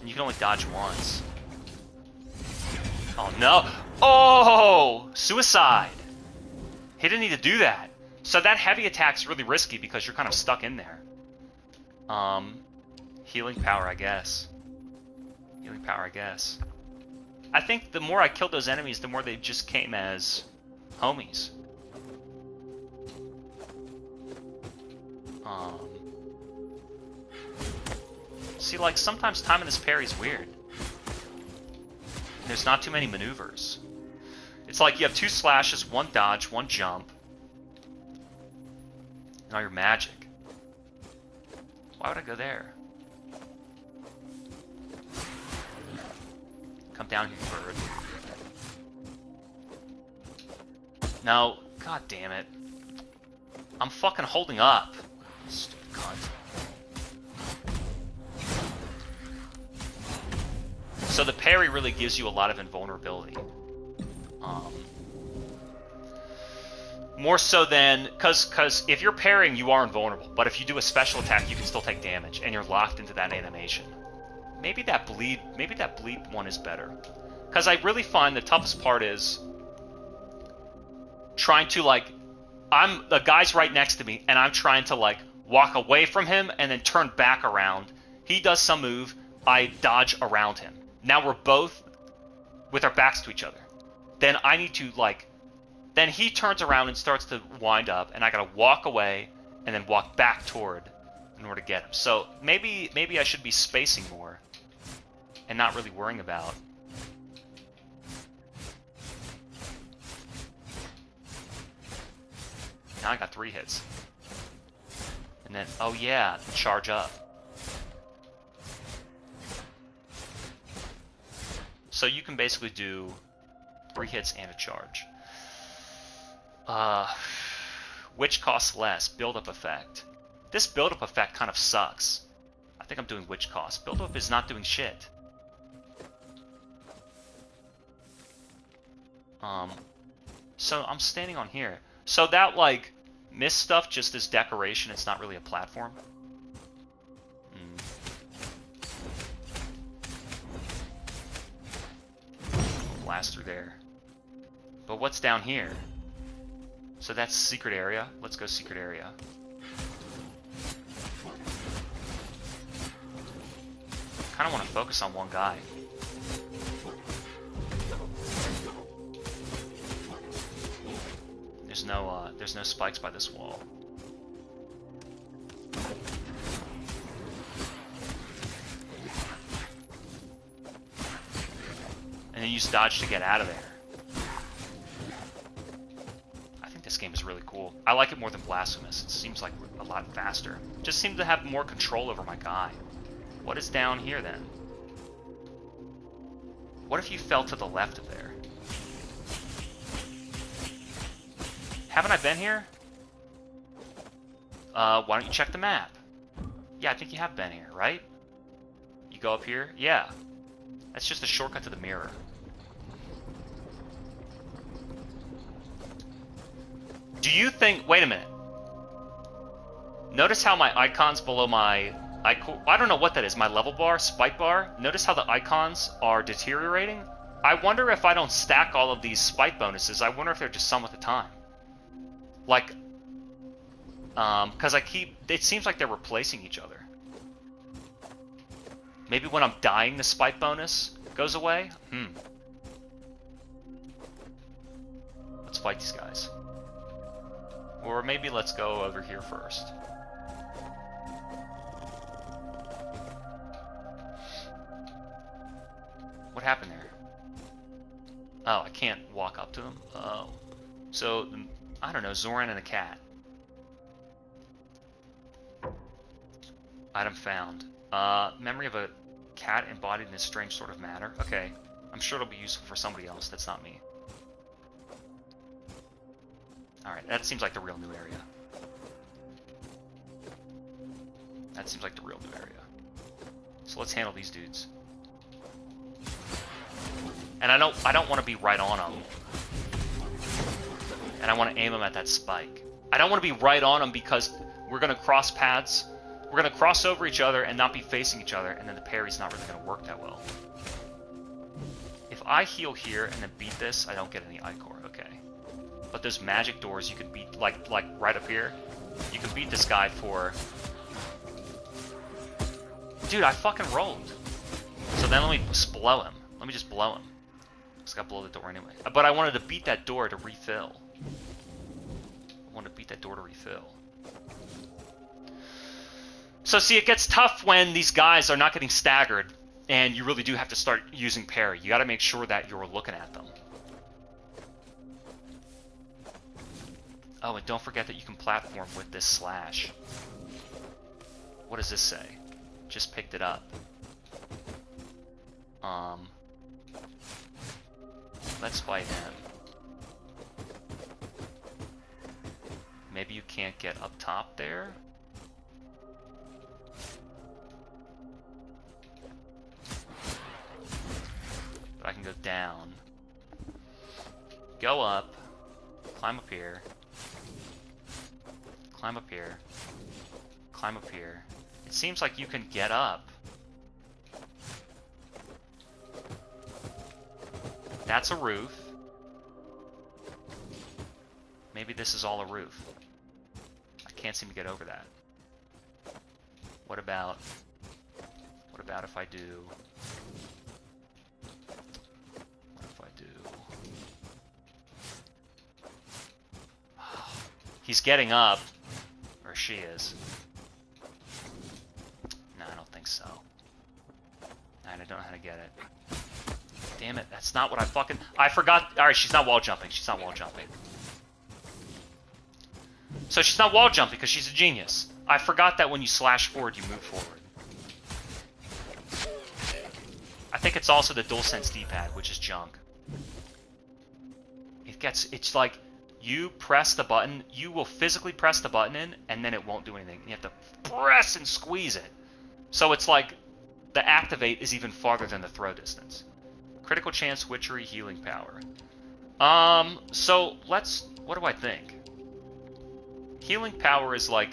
You can only dodge once. Oh no! Oh! Suicide! He didn't need to do that. So that heavy attack's really risky because you're kind of stuck in there. Healing power, I guess. Healing power, I guess. I think the more I killed those enemies, the more they just came as homies. See, like, sometimes timing this parry is weird. There's not too many maneuvers. It's like you have 2 slashes, 1 dodge, 1 jump. And all your magic. Why would I go there? Come down here, bird. No, god damn it. I'm fucking holding up. Stupid cunt. So the parry really gives you a lot of invulnerability. More so than... Because if you're parrying, you are invulnerable. But if you do a special attack, you can still take damage. And you're locked into that animation. Maybe that bleed one is better. Because I really find the toughest part is... trying to, like... the guy's right next to me, and I'm trying to, like, walk away from him and then turn back around. He does some move, I dodge around him. Now we're both with our backs to each other. Then I need to, like... Then he turns around and starts to wind up, and I gotta walk away and then walk back toward in order to get him. So maybe I should be spacing more and not really worrying about... Now I got 3 hits. And then, oh yeah, charge up. So you can basically do 3 hits and a charge. Which costs less? Build-up effect. This build-up effect kind of sucks. I think I'm doing which cost. Build-up is not doing shit. So I'm standing on here. So that, like, mist stuff just is decoration. It's not really a platform. Blast through there. But what's down here? So that's secret area. Let's go secret area. Kind of want to focus on one guy. There's no spikes by this wall. And then use dodge to get out of there. I think this game is really cool. I like it more than Blasphemous. It seems like a lot faster. Just seems to have more control over my guy. What is down here then? What if you fell to the left of there? Haven't I been here? Why don't you check the map? Yeah, I think you have been here, right? You go up here? Yeah. That's just a shortcut to the mirror. Do you think... Wait a minute. Notice how my icons below my... I don't know what that is. My level bar, spike bar. Notice how the icons are deteriorating? I wonder if I don't stack all of these spike bonuses. I wonder if they're just some at a time. Like... because I keep... It seems like they're replacing each other. Maybe when I'm dying, the spike bonus goes away? Let's fight these guys. Or maybe let's go over here first. What happened there? Oh, I can't walk up to them? Oh. So, I don't know, Zoran and a cat. Item found. Memory of a cat embodied in a strange sort of matter. Okay. I'm sure it'll be useful for somebody else. That's not me. Alright, that seems like the real new area. That seems like the real new area. So let's handle these dudes. And I don't want to be right on them. And I want to aim them at that spike. I don't want to be right on them because we're going to cross paths. We're going to cross over each other and not be facing each other, and then the parry's not really going to work that well. If I heal here and then beat this, I don't get any Ichor. Okay. But those magic doors you can beat, like right up here, you can beat this guy for... Dude, I fucking rolled. So then let me just blow him. Let me just blow him. Just gotta blow the door anyway. But I wanted to beat that door to refill. I wanted to beat that door to refill. So see, it gets tough when these guys are not getting staggered, and you really do have to start using parry. You gotta make sure that you're looking at them. Oh, and don't forget that you can platform with this slash. What does this say? Just picked it up. Let's fight him. Maybe you can't get up top there? But I can go down. Go up. Climb up here. Climb up here. Climb up here. It seems like you can get up. That's a roof. Maybe this is all a roof. I can't seem to get over that. What about if I do... What if I do... He's getting up. Or she is. No, I don't think so. And I don't know how to get it. Damn it, that's not what I fucking... I forgot... Alright, she's not wall jumping. She's not wall jumping. So she's not wall jumping because she's a genius. I forgot that when you slash forward, you move forward. I think it's also the DualSense D-pad, which is junk. It's like... You press the button, you will physically press the button in, and then it won't do anything. You have to press and squeeze it. So it's like the activate is even farther than the throw distance. Critical chance, witchery, healing power. So let's... What do I think? Healing power is like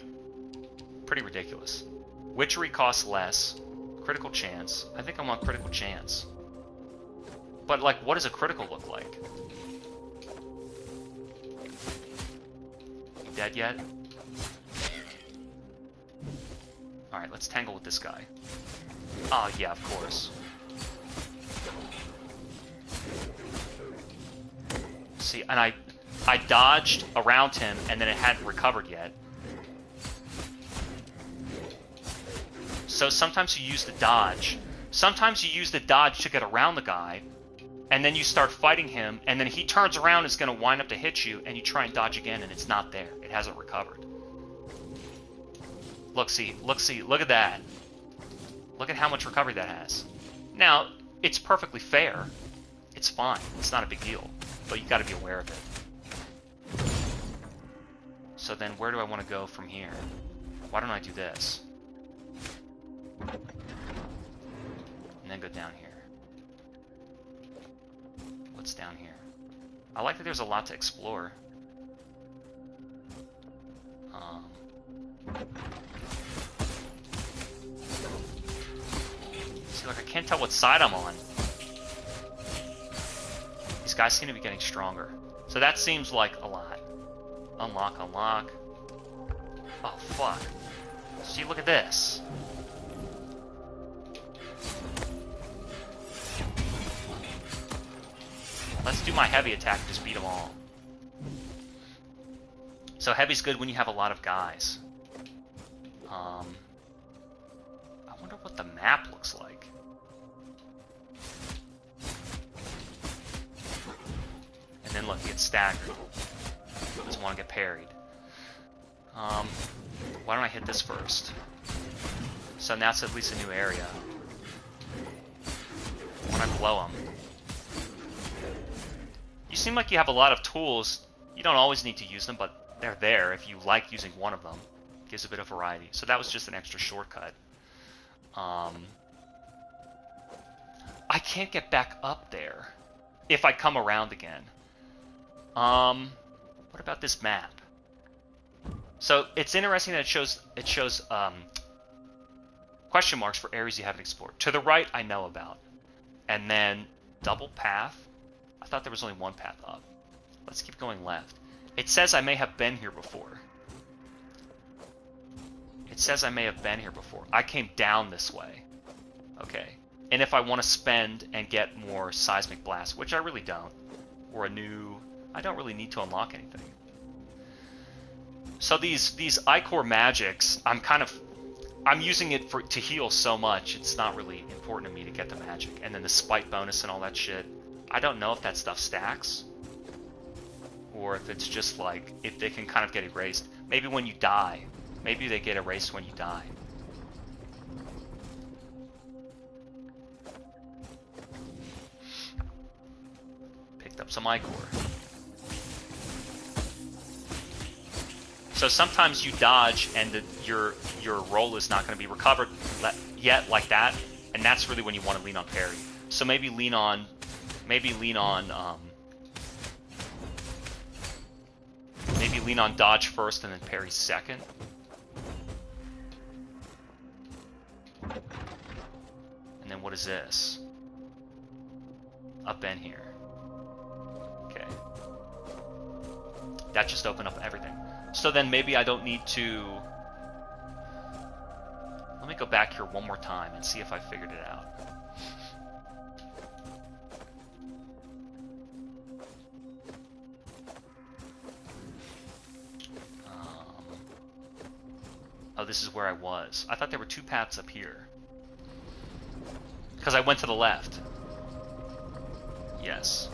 pretty ridiculous. Witchery costs less. Critical chance. I think I want critical chance. But like, what does a critical look like? Dead yet? Alright, let's tangle with this guy. Oh, yeah, of course. See, and I dodged around him, and then it hadn't recovered yet. So sometimes you use the dodge. Sometimes you use the dodge to get around the guy, and then you start fighting him, and then he turns around and is going to wind up to hit you, and you try and dodge again, and it's not there. It hasn't recovered. Look, look at that. Look at how much recovery that has. Now, it's perfectly fair. It's fine. It's not a big deal. But you got to be aware of it. So then where do I want to go from here? Why don't I do this? And then go down here. What's down here? I like that there's a lot to explore. See, like, I can't tell what side I'm on. These guys seem to be getting stronger. So that seems like a lot. Unlock, unlock. Oh, fuck. See, look at this. Let's do my heavy attack and just beat them all. So heavy's good when you have a lot of guys. I wonder what the map looks like. And then look, he gets staggered. Doesn't want to get parried. Why don't I hit this first? So now it's at least a new area. When I blow him. You seem like you have a lot of tools. You don't always need to use them, but they're there if you like using one of them. Gives a bit of variety. So that was just an extra shortcut. I can't get back up there if I come around again. What about this map? So it's interesting that it shows question marks for areas you haven't explored. To the right, I know about. And then double path. I thought there was only one path up. Let's keep going left. It says I may have been here before. It says I may have been here before. I came down this way. Okay. And if I want to spend and get more seismic blasts, which I really don't, or a new... I don't really need to unlock anything. So these Ichor magics, I'm using it to heal so much, it's not really important to me to get the magic. And then the spite bonus and all that shit. I don't know if that stuff stacks, or if it's just like, if they can kind of get erased. Maybe when you die. Maybe they get erased when you die. Picked up some Ichor. So sometimes you dodge and your roll is not going to be recovered yet like that, and that's really when you want to lean on parry. So maybe lean on dodge first and then parry second. And then what is this? Up in here. Okay. That just opened up everything. So then maybe I don't need to... Let me go back here one more time and see if I figured it out. Oh, this is where I was. I thought there were two paths up here. Because I went to the left. Yes.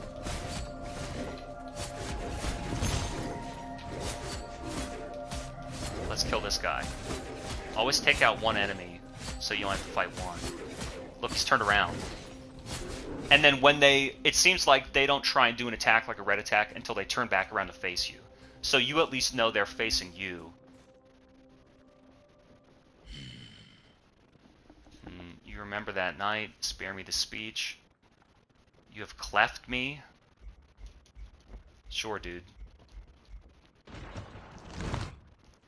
Let's kill this guy. Always take out one enemy, so you only have to fight one. Look, he's turned around. And then when it seems like they don't try and do an attack like a red attack until they turn back around to face you. So you at least know they're facing you. You remember that night, spare me the speech. You have cleft me. Sure, dude.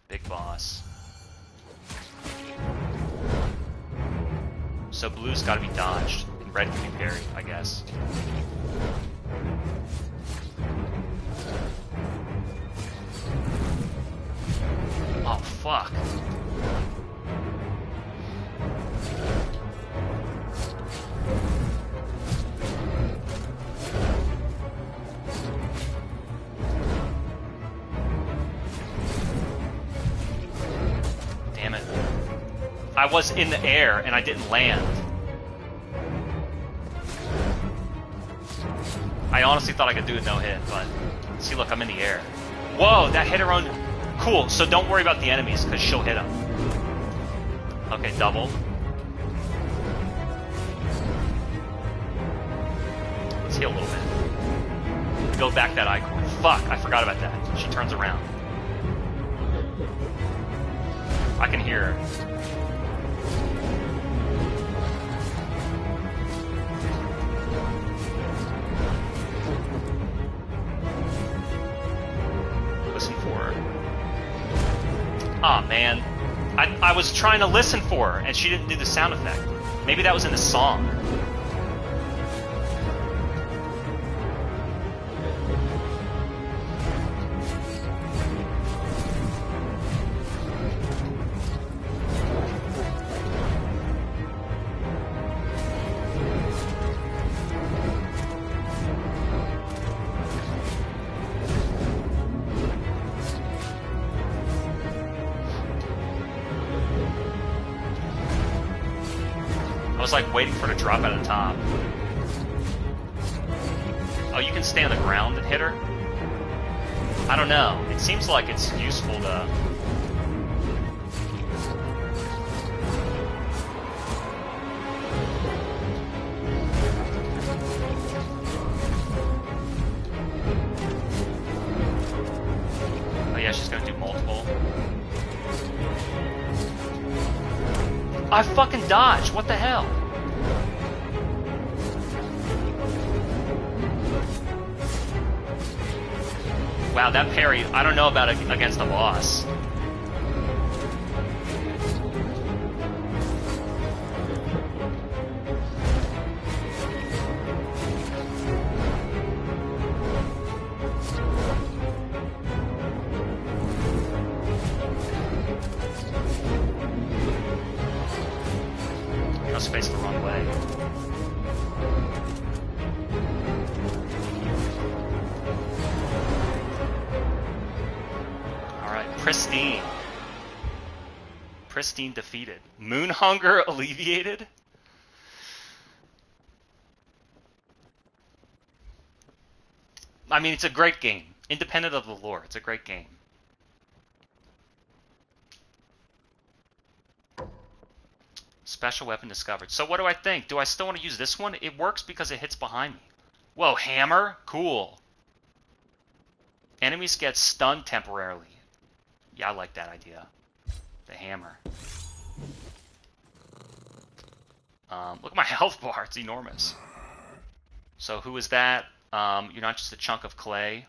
Big boss. So blue's gotta be dodged, and red can be parried, I guess. Oh, fuck. Damn it. I was in the air and I didn't land. I honestly thought I could do it no hit, but see, look, I'm in the air. Whoa, that hit her own. Cool. So don't worry about the enemies because she'll hit them. Okay, double. Let's heal a little bit. Build back that Ichor. Fuck, I forgot about that. She turns around. I can hear her. Listen for her. Aw, man. I was trying to listen for her, and she didn't do the sound effect. Maybe that was in the song. I was like waiting for her to drop out of the top. Oh, you can stay on the ground and hit her? I don't know. It seems like it's useful to... Oh yeah, she's gonna do multiple. I fucking dodged! What the hell? Wow, that parry, I don't know about it against a boss. I was faced the wrong way. Pristine. Pristine defeated. Moon hunger alleviated? I mean, it's a great game. Independent of the lore, it's a great game. Special weapon discovered. So what do I think? Do I still want to use this one? It works because it hits behind me. Whoa, hammer? Cool. Enemies get stunned temporarily. Yeah, I like that idea. The hammer. Look at my health bar. It's enormous. So who is that? You're not just a chunk of clay.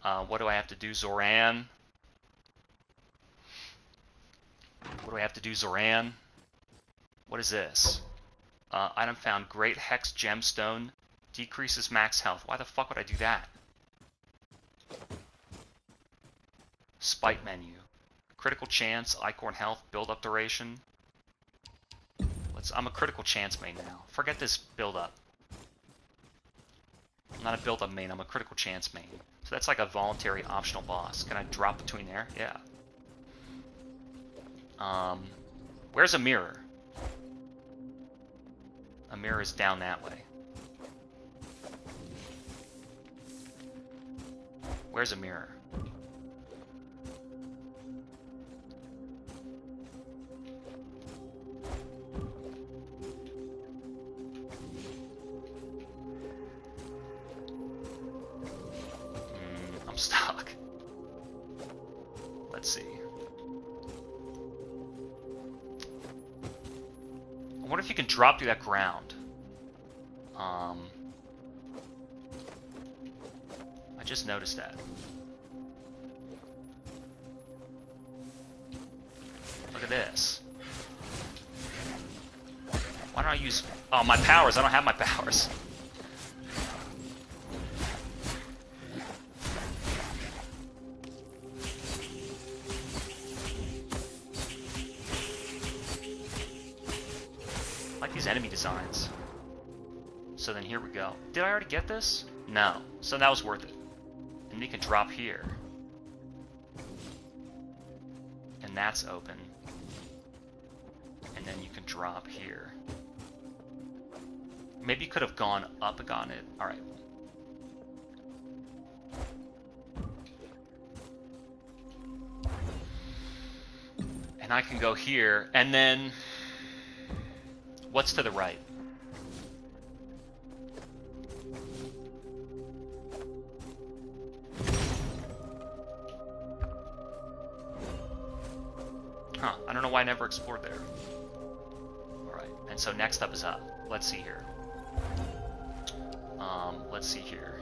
What do I have to do, Zoran? What do I have to do, Zoran? What is this? Item found. Great Hex Gemstone. Decreases max health. Why the fuck would I do that? Spite menu. Critical chance, Ichor health, build up duration. I'm a critical chance main now. Forget this build up. I'm not a build up main, I'm a critical chance main. So that's like a voluntary optional boss. Can I drop between there? Yeah. Where's a mirror? A mirror is down that way. Where's a mirror? I'm stuck. Let's see. I wonder if you can drop through that ground. I just noticed that. Look at this. Why don't I use... Oh, my powers. I don't have my powers. I like these enemy designs. So then here we go. Did I already get this? No. So that was worth it. And you can drop here. And that's open. And then you can drop here. Maybe you could have gone up and gotten it. Alright. And I can go here, and then... What's to the right? Huh, I don't know why I never explored there. Alright, and so next up is up. Let's see here. Let's see here.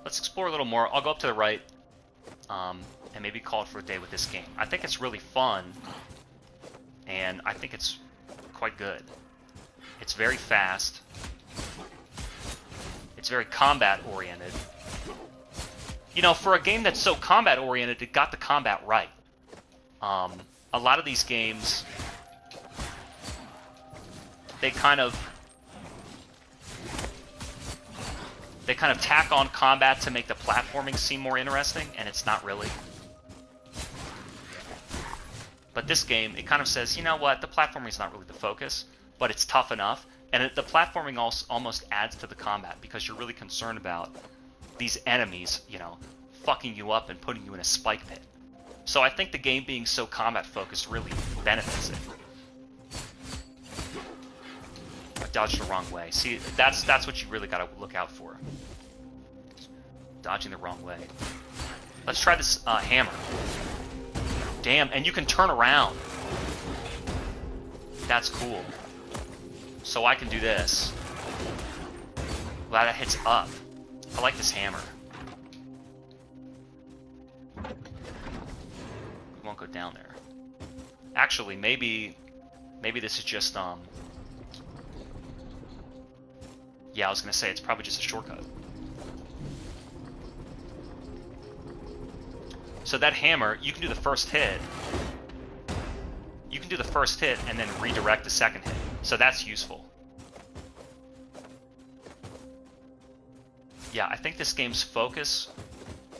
Let's explore a little more. I'll go up to the right, and maybe call it for a day with this game. I think it's really fun, and I think it's quite good. It's very fast. It's very combat-oriented. You know, for a game that's so combat-oriented, it got the combat right. A lot of these games, they kind of tack on combat to make the platforming seem more interesting, and it's not really. But this game, it kind of says, you know what, the platforming is not really the focus, but it's tough enough, and the platforming also almost adds to the combat, because you're really concerned about these enemies, you know, fucking you up and putting you in a spike pit. So I think the game being so combat-focused really benefits it. I dodged the wrong way. See, that's what you really gotta look out for. Dodging the wrong way. Let's try this hammer. Damn, and you can turn around. That's cool. So I can do this. Glad that hits up. I like this hammer. We won't go down there. Actually, maybe this is just yeah, I was gonna say it's probably just a shortcut. So that hammer, you can do the first hit. You can do the first hit and then redirect the second hit. So that's useful. Yeah, I think this game's focus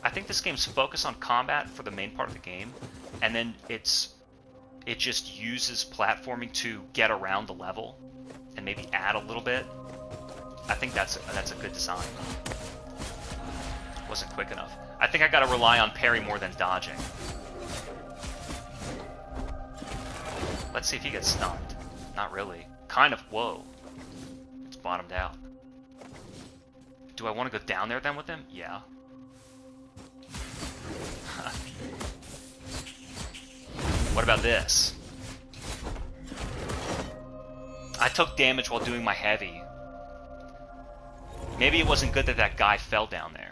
on combat for the main part of the game, and then it just uses platforming to get around the level and maybe add a little bit. I think that's a good design. Wasn't quick enough. I think I gotta rely on parry more than dodging. Let's see if he gets stunned. Not really. Kind of. Whoa. It's bottomed out. Do I want to go down there then with him? Yeah. What about this? I took damage while doing my heavy. Maybe it wasn't good that that guy fell down there.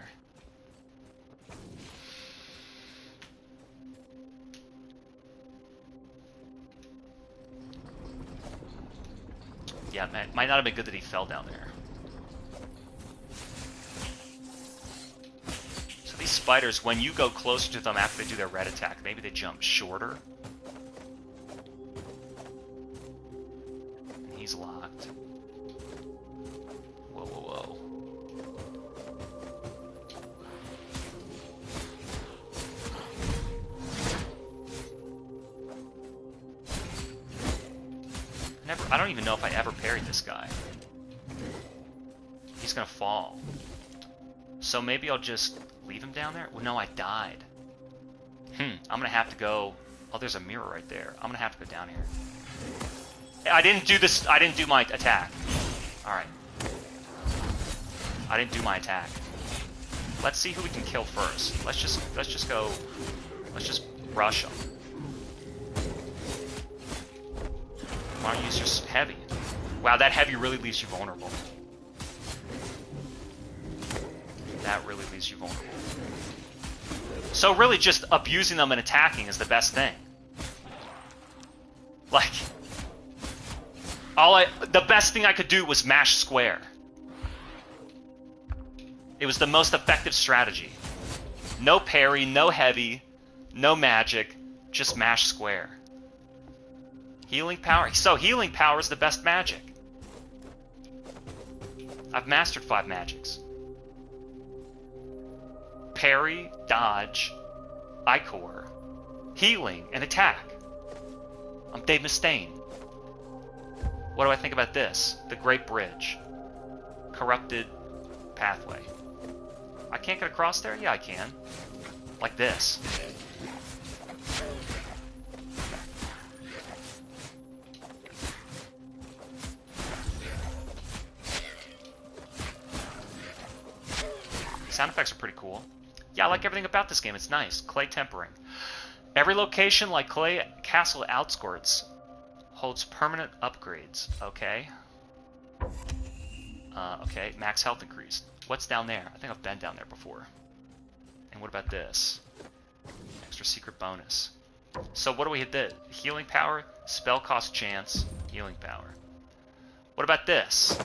Yeah, it might not have been good that he fell down there. So these spiders, when you go closer to them after they do their red attack, maybe they jump shorter. And he's locked. Whoa, whoa, whoa. I don't even know if I ever parried this guy. He's gonna fall. So maybe I'll just leave him down there? Well, no, I died. I'm gonna have to go... Oh, there's a mirror right there. I'm gonna have to go down here. I didn't do this... I didn't do my attack. Alright. I didn't do my attack. Let's see who we can kill first. Let's just go... Let's just rush him. Why don't you use your heavy? Wow, that heavy really leaves you vulnerable. That really leaves you vulnerable. So really just abusing them and attacking is the best thing. Like, the best thing I could do was mash square. It was the most effective strategy. No parry, no heavy, no magic, just mash square. Healing power. So healing power is the best magic. I've mastered 5 magics. Parry, dodge, Ichor, healing, and attack. I'm Dave Mustaine. What do I think about this? The Great Bridge. Corrupted pathway. I can't get across there? Yeah, I can. Like this. Sound effects are pretty cool. Yeah, I like everything about this game. It's nice. Clay tempering. Every location, like Clay Castle Outskirts, holds permanent upgrades. Okay. Okay, max health increased. What's down there? I think I've been down there before. And what about this? Extra secret bonus. So what do we hit this? Healing power, spell cost chance, healing power. What about this?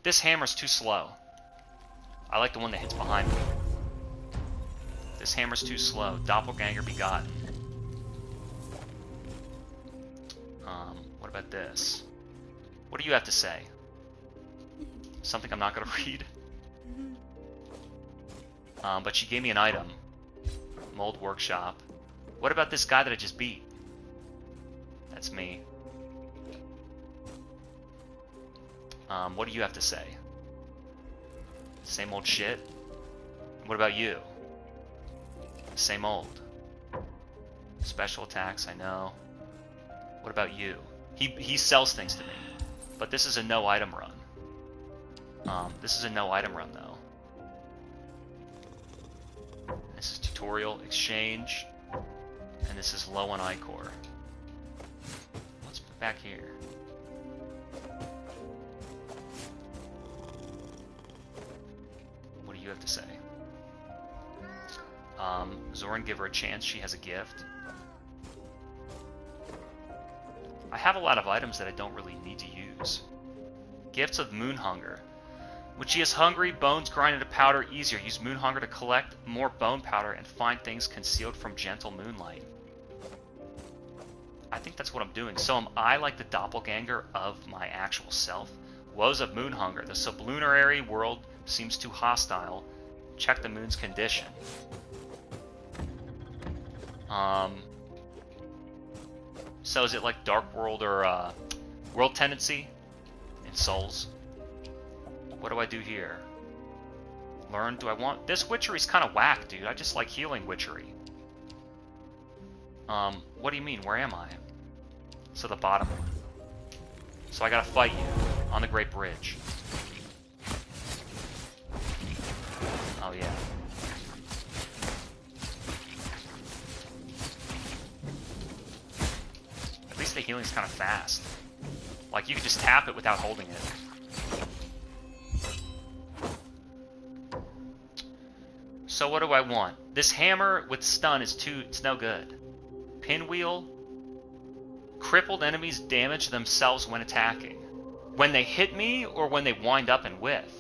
This hammer's too slow. I like the one that hits behind me. This hammer's too slow. Doppelganger begotten. What about this? What do you have to say? Something I'm not going to read. But she gave me an item. Mold Workshop. What about this guy that I just beat? That's me. What do you have to say? Same old shit? What about you? Same old. Special attacks, I know. What about you? He sells things to me. But this is a no item run. This is a no item run though. This is tutorial, exchange, and this is low on Ichor. Let's put back here. What do you have to say? Zoran, give her a chance. She has a gift. I have a lot of items that I don't really need to use. Gifts of Moonhunger. When she is hungry, bones grind into powder easier. Use Moonhunger to collect more bone powder and find things concealed from gentle moonlight. I think that's what I'm doing. So am I like the doppelganger of my actual self? Woes of Moonhunger. The sublunary world seems too hostile. Check the moon's condition. So is it like Dark World or World Tendency in Souls? What do I do here? Learn. Do I want... This witchery's kind of whack, dude. I just like healing witchery. What do you mean? Where am I? So the bottom one. So I gotta fight you on the Great Bridge. Oh, yeah. At least the healing's kind of fast. Like, you can just tap it without holding it. So what do I want? This hammer with stun is it's no good. Pinwheel. Crippled enemies damage themselves when attacking. When they hit me or when they wind up and whiff.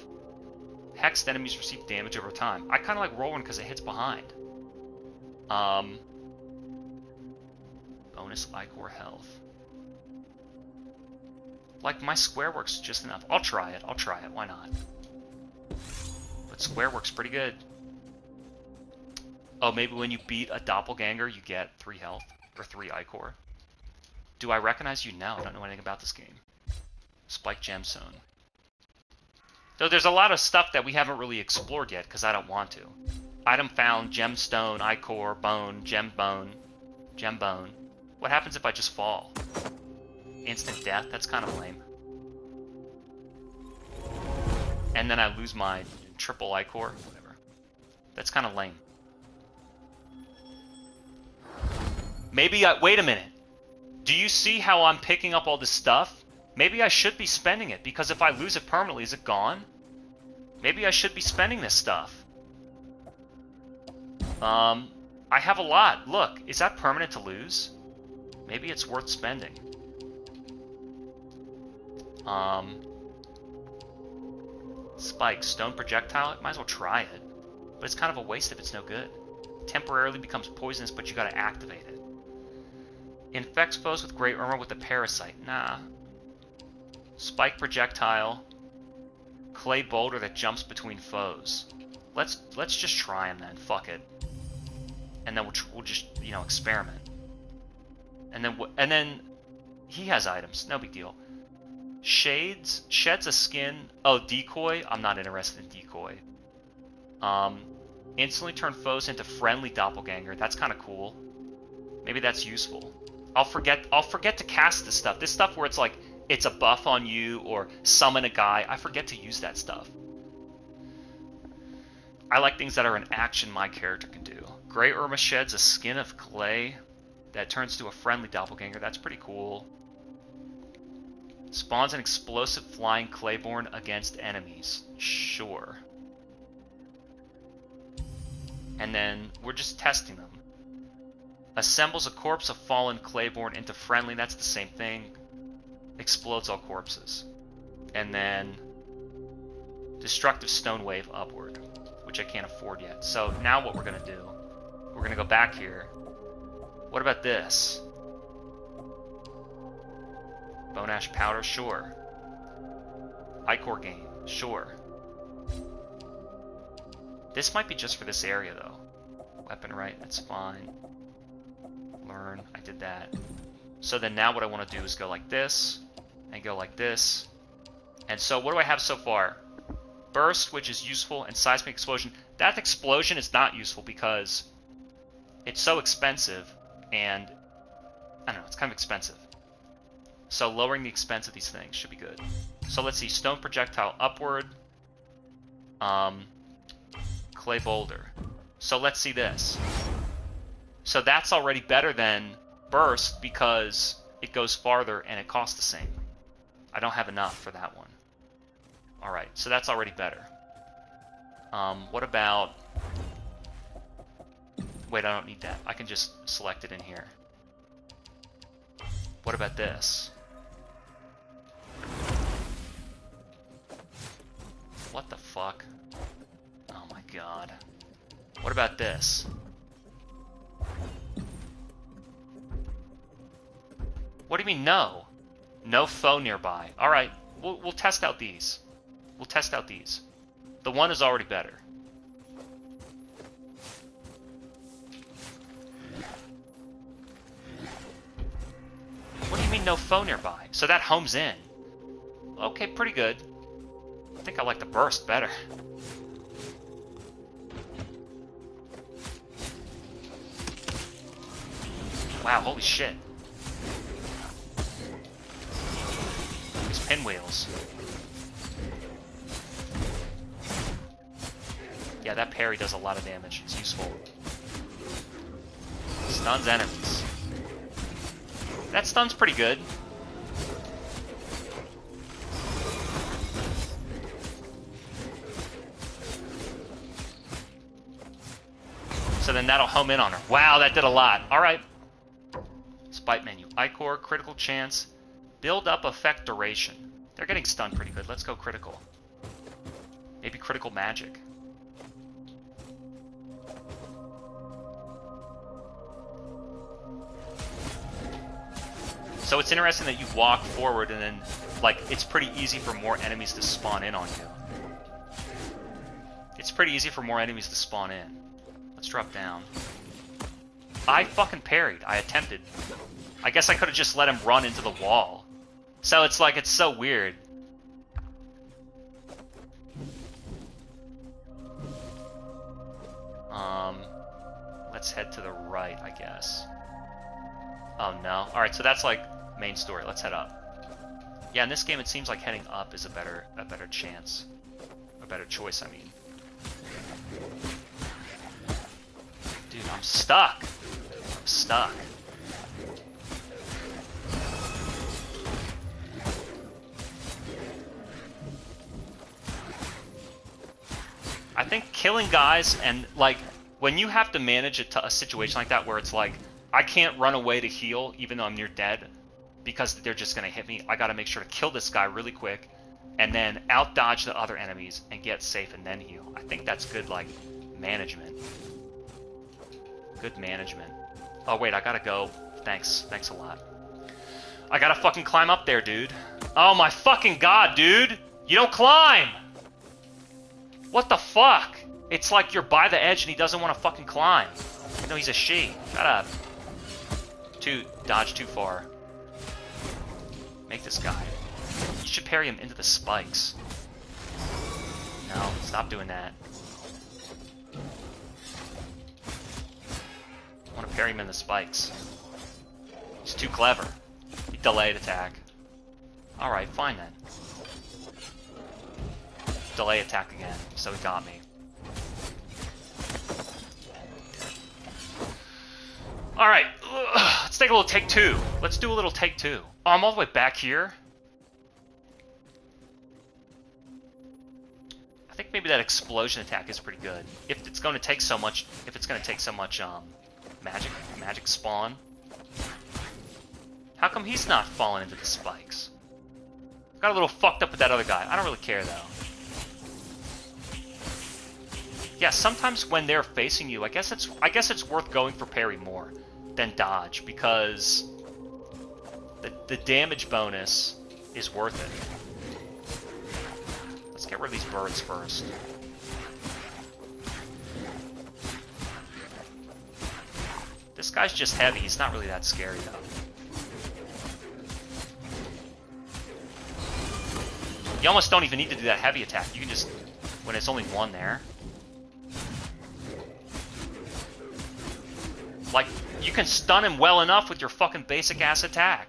Hexed enemies receive damage over time. I kind of like Whirlwind because it hits behind. Bonus Ichor health. Like, my square works just enough. I'll try it. Why not? But square works pretty good. Oh, maybe when you beat a doppelganger, you get 3 health. Or 3 Ichor. Do I recognize you? No, I don't know anything about this game. Spike Gemstone. Though there's a lot of stuff that we haven't really explored yet, because I don't want to. Item found, Gemstone, Ichor, Bone, Gem Bone. What happens if I just fall? Instant death? That's kind of lame. And then I lose my triple Ichor? Whatever. That's kind of lame. Maybe wait a minute. Do you see how I'm picking up all this stuff? Maybe I should be spending it, because if I lose it permanently, is it gone? Maybe I should be spending this stuff. I have a lot. Look, is that permanent to lose? Maybe it's worth spending. Spike, stone projectile. Might as well try it. But it's kind of a waste if it's no good. Temporarily becomes poisonous, but you gotta activate it. Infects foes with great armor with a parasite. Nah. Spike projectile. Clay boulder that jumps between foes. Let's just try him then. Fuck it. And then we'll just, you know, experiment. And then he has items. No big deal. Sheds a skin. Oh, decoy. I'm not interested in decoy. Instantly turn foes into friendly doppelganger. That's kind of cool. Maybe that's useful. I'll forget to cast this stuff. This stuff where it's like it's a buff on you or summon a guy. I forget to use that stuff. I like things that are an action my character can do. Grey Irma sheds a skin of clay that turns to a friendly doppelganger. That's pretty cool. Spawns an explosive flying Clayborn against enemies. Sure. And then we're just testing them. Assembles a corpse of fallen Clayborn into friendly. That's the same thing. Explodes all corpses. And then destructive stone wave upward, which I can't afford yet. So now what we're going to do, we're going to go back here. What about this? Bone ash powder, sure. Ichor gain, sure. This might be just for this area though. Weapon right, that's fine. Learn, I did that. So then now what I want to do is go like this, and go like this. And so what do I have so far? Burst, which is useful, and seismic explosion. That explosion is not useful because it's so expensive, and I don't know, it's kind of expensive. So lowering the expense of these things should be good. So let's see, stone projectile upward, clay boulder. So let's see this. So that's already better than burst because it goes farther and it costs the same. I don't have enough for that one. Alright, so that's already better. What about... Wait, I don't need that. I can just select it in here. What about this? What the fuck? Oh my god. What about this? What do you mean no? No foe nearby. Alright, we'll test out these. We'll test out these. The one is already better. What do you mean no foe nearby? So that homes in. Okay, pretty good. I think I like the burst better. Wow, holy shit. These pinwheels. Yeah, that parry does a lot of damage. It's useful. Stuns enemies. That stun's pretty good. So then that'll home in on her. Wow, that did a lot. Alright. Spite menu. Ichor, critical chance. Build up effect duration. They're getting stunned pretty good. Let's go critical. Maybe critical magic. So it's interesting that you walk forward and then, like, it's pretty easy for more enemies to spawn in on you. It's pretty easy for more enemies to spawn in. Let's drop down. I fucking parried. I attempted. I guess I could have just let him run into the wall. So it's like, it's so weird. Let's head to the right, I guess. Oh no. Alright, so that's like main story. Let's head up. Yeah, in this game it seems like heading up is a better chance. A better choice, I mean. Dude, I'm stuck. I'm stuck. I think killing guys and, like, when you have to manage a situation like that where it's like, I can't run away to heal even though I'm near dead because they're just going to hit me. I got to make sure to kill this guy really quick and then out-dodge the other enemies and get safe and then heal. I think that's good, like, management. Good management. Oh, wait, I got to go Thanks. Thanks a lot. I gotta fucking climb up there, dude. Oh my fucking god, dude! You don't climb! What the fuck? It's like you're by the edge and he doesn't want to fucking climb. No, he's a she. Shut up. Dodge too far. Make this guy. You should parry him into the spikes. No, stop doing that. I want to parry him in the spikes. He's too clever. He delayed attack. Alright, fine then. Delay attack again, so he got me. Alright, let's take a little take two. Let's do a little take two. Oh, I'm all the way back here. I think maybe that explosion attack is pretty good. If it's going to take so much, magic spawn. How come he's not falling into the spikes? Got a little fucked up with that other guy. I don't really care though. Yeah, sometimes when they're facing you, I guess it's worth going for parry more than dodge because the damage bonus is worth it. Let's get rid of these birds first. This guy's just heavy. He's not really that scary though. You almost don't even need to do that heavy attack. You can just, when it's only one there. Like, you can stun him well enough with your fucking basic ass attack.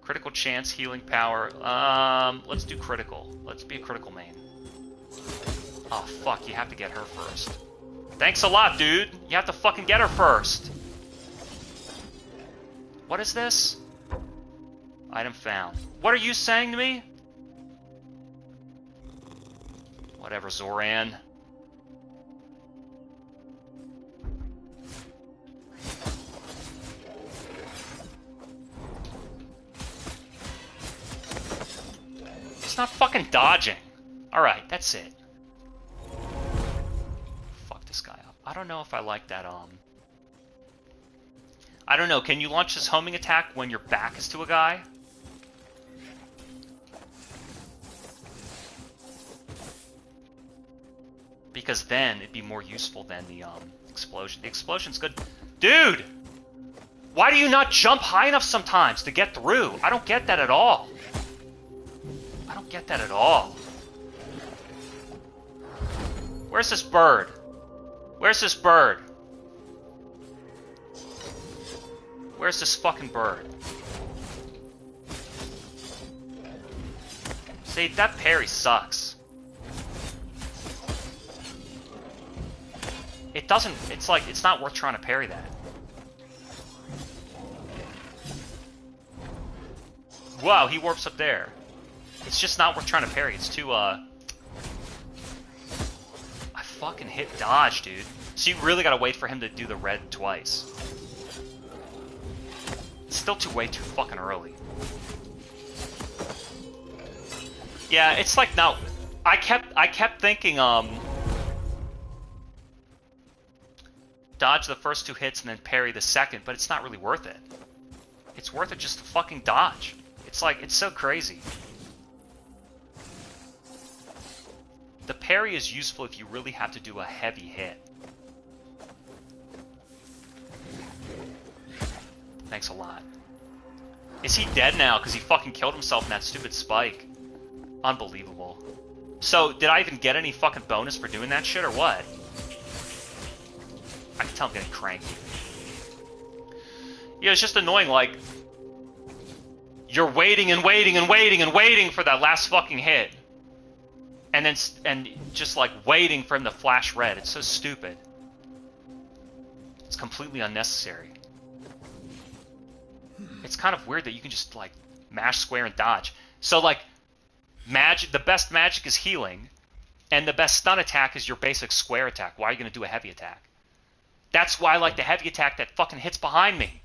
Critical chance, healing power. Let's do critical. Let's be a critical main. Oh, fuck, you have to get her first. Thanks a lot, dude. You have to fucking get her first. What is this? Item found. What are you saying to me? Whatever, Zoran. It's not fucking dodging. Alright, that's it. Fuck this guy up. I don't know if I like that, I don't know, can you launch this homing attack when your back is to a guy? Because then it'd be more useful than the explosion. The explosion's good. Dude! Why do you not jump high enough sometimes to get through? I don't get that at all. I don't get that at all. Where's this bird? Where's this bird? Where's this fucking bird? See, that parry sucks. It doesn't, it's like, it's not worth trying to parry that. Wow, he warps up there. It's just not worth trying to parry. It's too, I fucking hit dodge, dude. So you really gotta wait for him to do the red twice. It's still way too fucking early. Yeah, it's like, no, I kept thinking, dodge the first two hits and then parry the second, but it's not really worth it. It's worth it just to fucking dodge. It's like, it's so crazy. The parry is useful if you really have to do a heavy hit. Thanks a lot. Is he dead now because he fucking killed himself in that stupid spike? Unbelievable. So, did I even get any fucking bonus for doing that shit or what? I can tell I'm getting cranky. Yeah, it's just annoying, like, you're waiting and waiting and waiting and waiting for that last fucking hit. And just like waiting for him to flash red. It's so stupid. It's completely unnecessary. It's kind of weird that you can just like mash square and dodge. So like magic, the best magic is healing, and the best stun attack is your basic square attack. Why are you going to do a heavy attack? That's why I like the heavy attack that fucking hits behind me.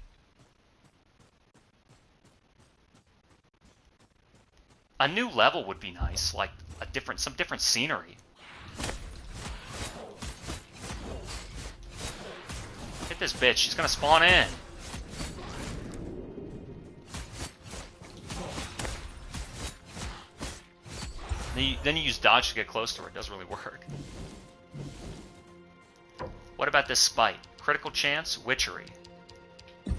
A new level would be nice, like some different scenery. Hit this bitch, she's gonna spawn in. Then you use dodge to get close to her. It doesn't really work. What about this spite? Critical chance, witchery. Yeah,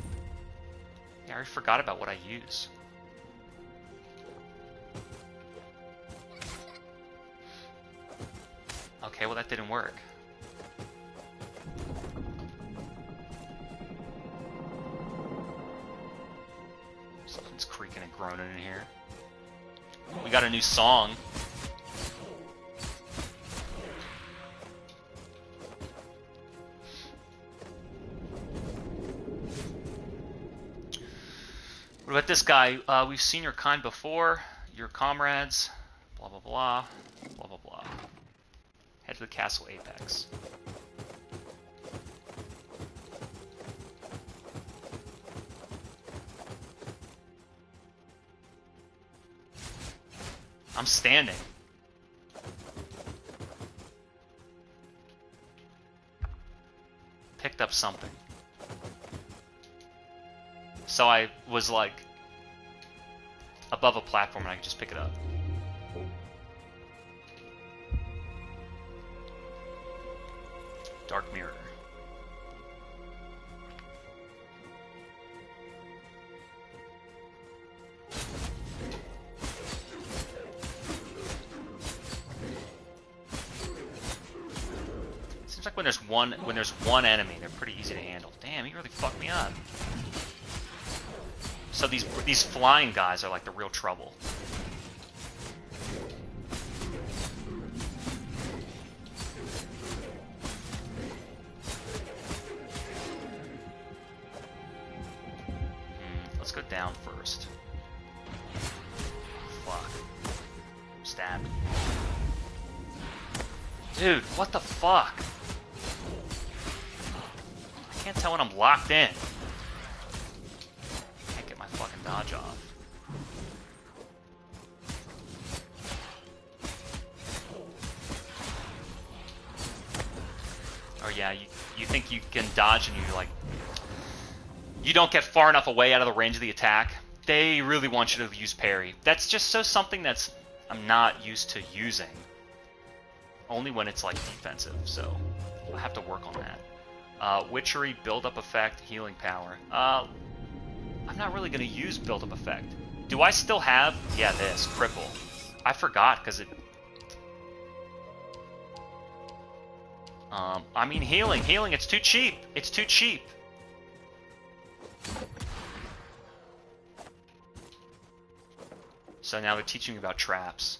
I already forgot about what I use. Okay, well that didn't work. Something's creaking and groaning in here. We got a new song. What about this guy? We've seen your kind before, your comrades, blah blah blah, blah blah blah. Head to the castle apex. I'm standing. Picked up something. So I was like above a platform and I could just pick it up. Dark mirror. Seems like when there's one enemy, they're pretty easy to handle. Damn, he really fucked me up. So these flying guys are like the real trouble. Let's go down first. Fuck. Stabbed. Dude, what the fuck? I can't tell when I'm locked in. Can't get my fucking dodge off. Or yeah, you think you can dodge and you like... You don't get far enough away out of the range of the attack. They really want you to use parry. That's just something that's I'm not used to using. Only when it's like defensive, so I have to work on that. Witchery, build-up effect, healing power. I'm not really going to use build-up effect. Do I still have... Yeah, this. Cripple. I forgot, because it... I mean, healing. Healing, it's too cheap. It's too cheap. So now they're teaching me about traps.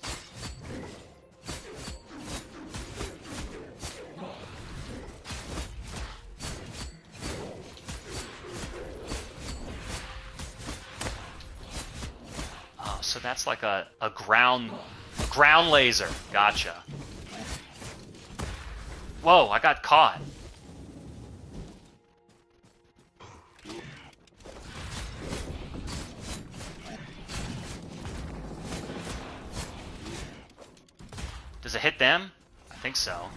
So that's like a ground laser. Gotcha. Whoa, I got caught. Does it hit them? I think so.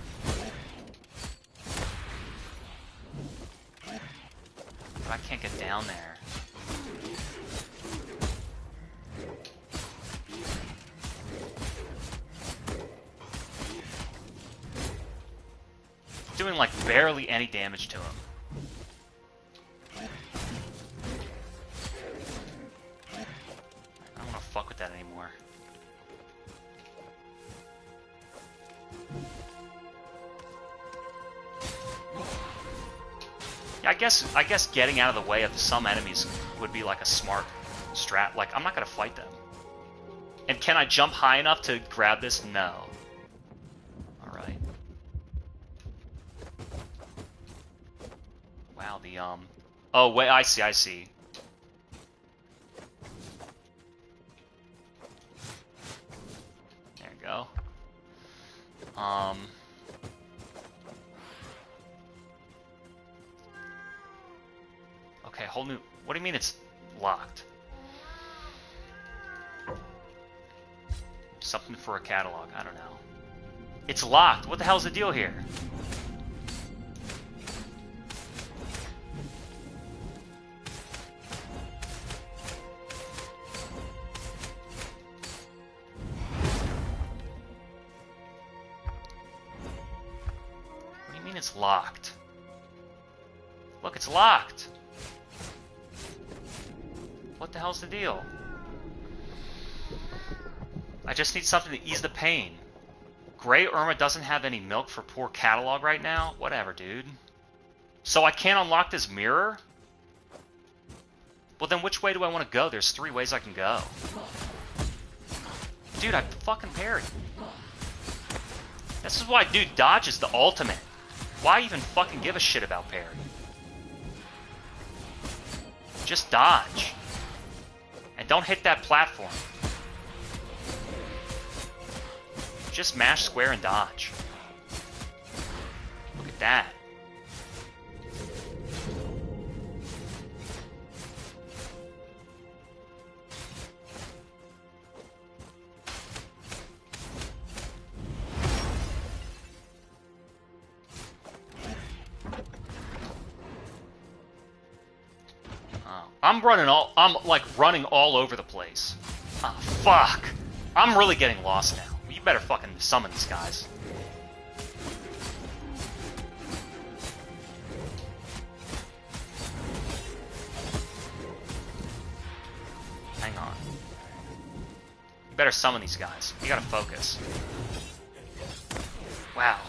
But I can't get down there. Doing like barely any damage to him. I don't want to fuck with that anymore. Yeah, I guess getting out of the way of some enemies would be like a smart strat. Like, I'm not gonna fight them. And can I jump high enough to grab this? No. Alright. Wow, the, oh, wait, I see. There you go. Okay, whole new... What do you mean it's locked? Something for a catalog, I don't know. It's locked! What the hell's the deal here? It's locked. Look, it's locked. What the hell's the deal? I just need something to ease the pain. Grey Irma doesn't have any milk for poor catalog right now? Whatever, dude. So I can't unlock this mirror? Well, then which way do I want to go? There's 3 ways I can go. Dude, I fucking parried. This is why, dude, dodge is the ultimate. Why even fucking give a shit about parry? Just dodge. And don't hit that platform. Just mash square and dodge. Look at that. I'm like running all over the place. Oh, fuck. I'm really getting lost now. You better fucking summon these guys. Hang on. You better summon these guys. You gotta focus. Wow.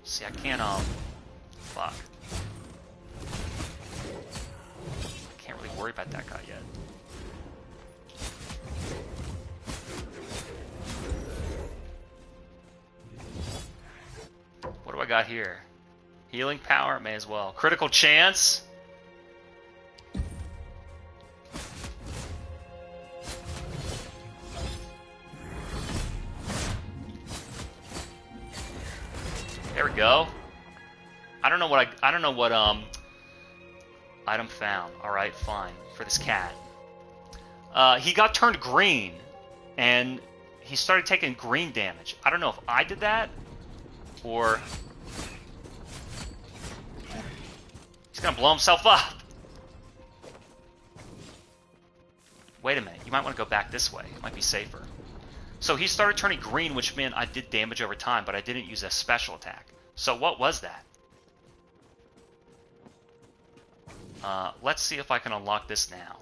See, I can't, fuck. Can't really worry about that guy yet. What do I got here? Healing power? May as well. Critical chance? There we go. I don't know what item found. Alright, fine. For this cat. He got turned green, and he started taking green damage. I don't know if I did that, or he's gonna blow himself up. Wait a minute, you might want to go back this way. It might be safer. So he started turning green, which meant I did damage over time, but I didn't use a special attack. So what was that? Let's see if I can unlock this now.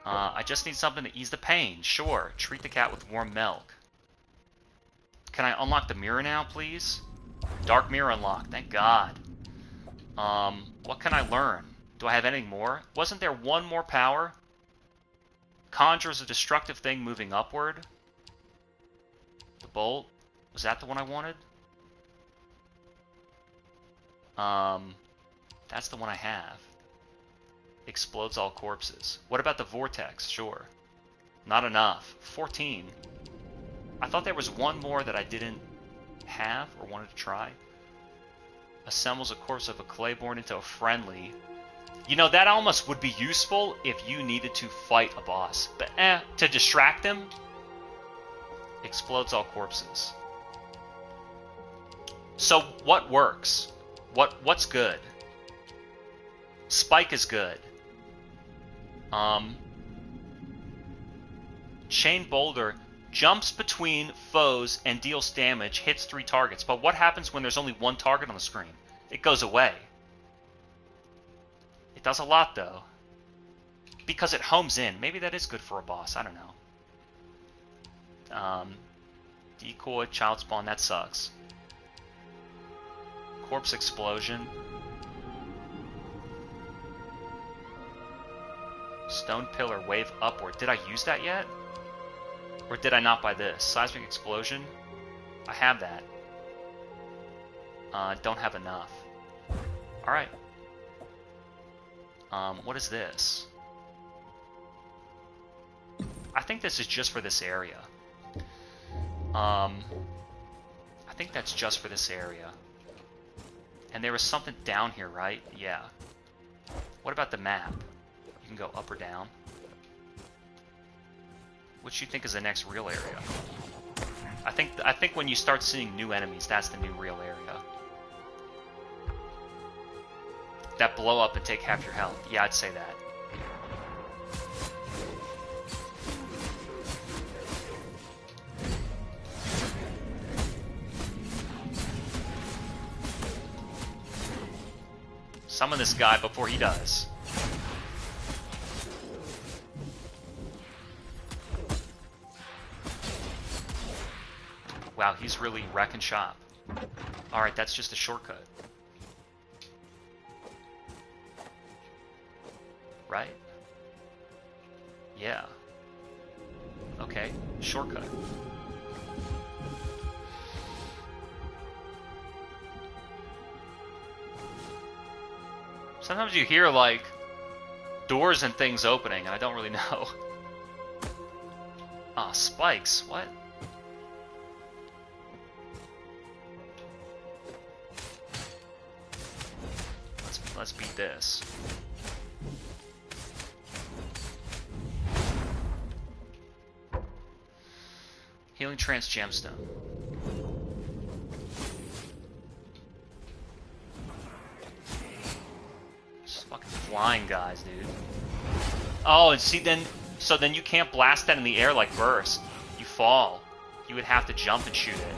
I just need something to ease the pain. Sure, treat the cat with warm milk. Can I unlock the mirror now, please? Dark mirror unlocked, thank God. What can I learn? Do I have any more? Wasn't there one more power? Conjures a destructive thing moving upward. The bolt. Was that the one I wanted? That's the one I have. Explodes all corpses. What about the vortex? Sure. Not enough. 14. I thought there was one more that I didn't have or wanted to try. Assembles a corpse of a Clayborn into a friendly. You know, that almost would be useful if you needed to fight a boss. But to distract them, explodes all corpses. So what works? What's good? Spike is good. Chain Boulder jumps between foes and deals damage, hits 3 targets. But what happens when there's only 1 target on the screen? It goes away. It does a lot, though. Because it homes in. Maybe that is good for a boss. I don't know. Decoy, Child Spawn, that sucks. Corpse Explosion. Stone Pillar, Wave Upward. Did I use that yet? Or did I not buy this? Seismic Explosion? I have that. Don't have enough. Alright. What is this? I think this is just for this area. I think that's just for this area. And there was something down here, right? Yeah. What about the map? You can go up or down. Which you think is the next real area? I think when you start seeing new enemies, that's the new real area. That blow up and take half your health. Yeah, I'd say that. Summon this guy before he does. Wow, he's really wrecking shop. Alright, that's just a shortcut. Right? Yeah. Okay, shortcut. Sometimes you hear, like, doors and things opening, and I don't really know. Ah, spikes. What? Let's beat this. Healing Trance Gemstone. Just fucking flying guys, dude. Oh, and see then, so then you can't blast that in the air like burst. You fall. You would have to jump and shoot it.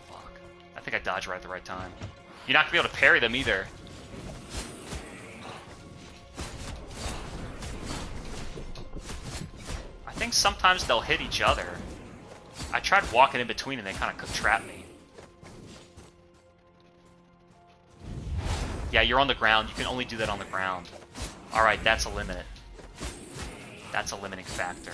Fuck. I think I dodged right at the right time. You're not gonna be able to parry them either. I think sometimes they'll hit each other. I tried walking in between and they kind of trapped me. Yeah, you're on the ground. You can only do that on the ground. Alright, that's a limit. That's a limiting factor.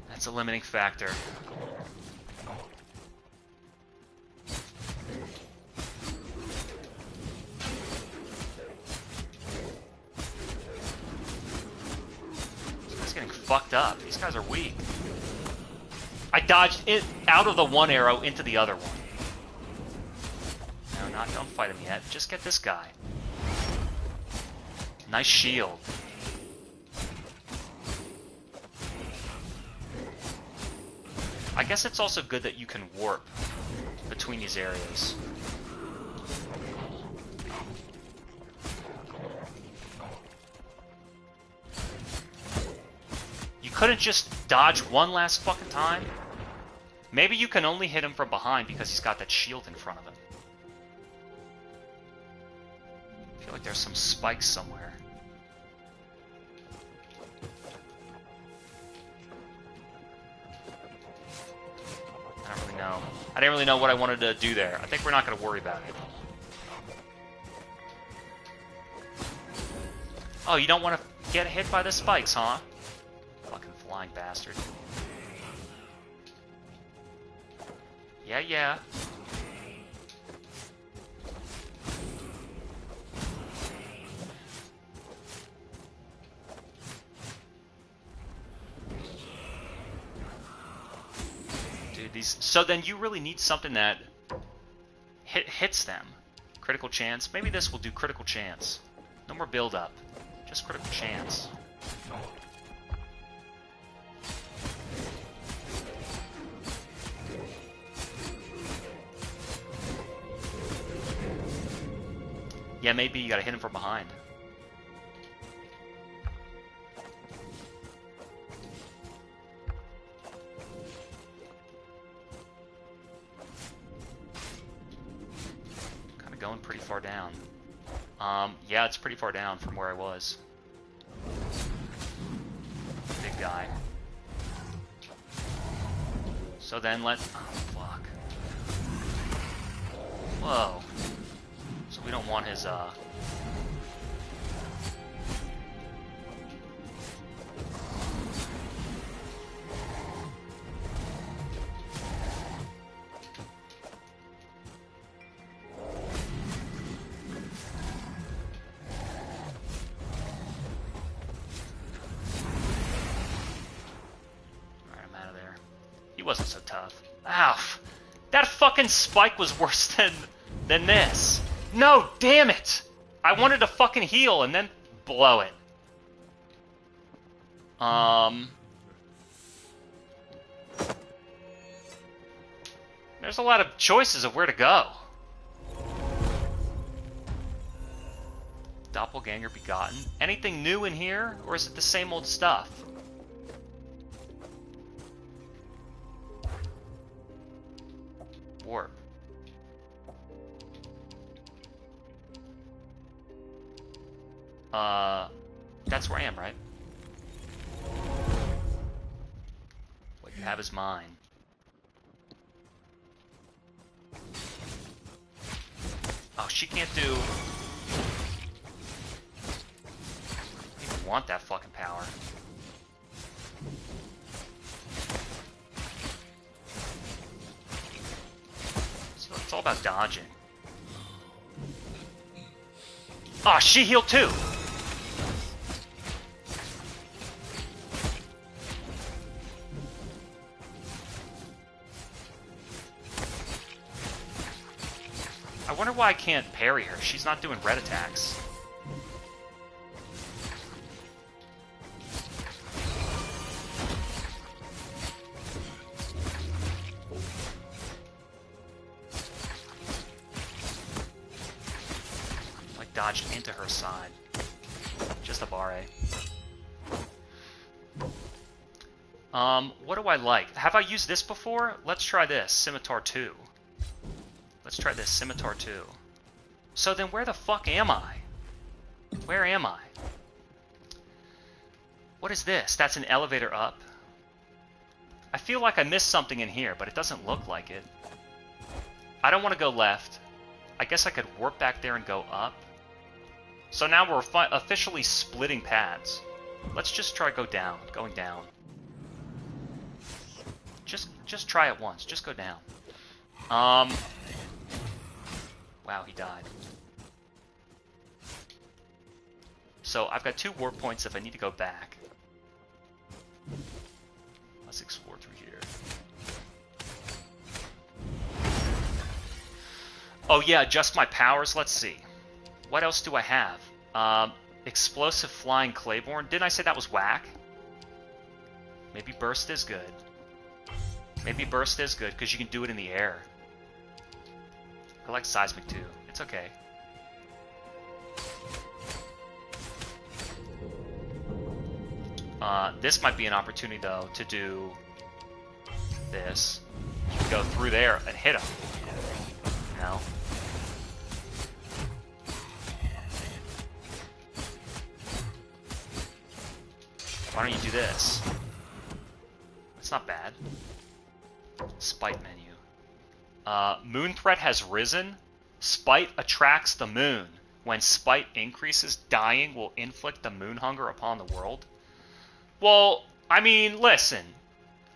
That's a limiting factor. Fucked up. These guys are weak. I dodged it out of the one arrow into the other one. No, don't fight him yet. Just get this guy. Nice shield. I guess it's also good that you can warp between these areas. Couldn't just dodge one last fucking time? Maybe you can only hit him from behind because he's got that shield in front of him. I feel like there's some spikes somewhere. I don't really know. I didn't really know what I wanted to do there. I think we're not going to worry about it. Oh, you don't want to get hit by the spikes, huh? Flying bastard. Yeah. Dude, these... So then you really need something that hits them. Critical chance. Maybe this will do critical chance. No more build up. Just critical chance. Yeah, maybe you gotta hit him from behind. Kinda going pretty far down. Yeah, it's pretty far down from where I was. Big guy. So then oh, fuck. Whoa. So we don't want his, Alright, I'm out of there. He wasn't so tough. Ow! That fucking spike was worse than this. No, damn it! I wanted to fucking heal and then blow it. There's a lot of choices of where to go. Doppelganger begotten. Anything new in here, or is it the same old stuff? Warp. That's where I am, right? What you have is mine. Oh, she can't do... I don't even want that fucking power. So it's all about dodging. Oh, she healed too! I wonder why I can't parry her. She's not doing red attacks. Like dodged into her side. Just a bar A. What do I like? Have I used this before? Let's try this. Scimitar 2. Let's try this, Scimitar 2. So then where the fuck am I? Where am I? What is this? That's an elevator up. I feel like I missed something in here, but it doesn't look like it. I don't want to go left. I guess I could warp back there and go up. So now we're officially splitting paths. Let's just try going down. Just try it once. Just go down. Wow, he died. So I've got 2 warp points if I need to go back. Let's explore through here. Oh yeah, adjust my powers. Let's see. What else do I have? Explosive Flying Claiborne. Didn't I say that was whack? Maybe Burst is good. Maybe Burst is good because you can do it in the air. I like Seismic too. It's okay. This might be an opportunity though to do this. You can go through there and hit him. No. Why don't you do this? It's not bad. Spite menu. Moon threat has risen. Spite attracts the moon. When spite increases, dying will inflict the moon hunger upon the world. Well, I mean, listen.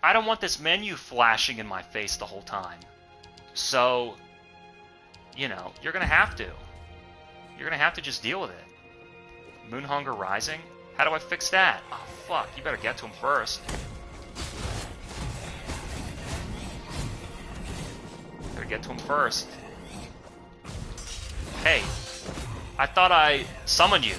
I don't want this menu flashing in my face the whole time. So, you know, you're going to have to. You're going to have to just deal with it. Moon hunger rising? How do I fix that? Oh, fuck. You better get to him first. Get to him first. Hey, I thought I summoned you.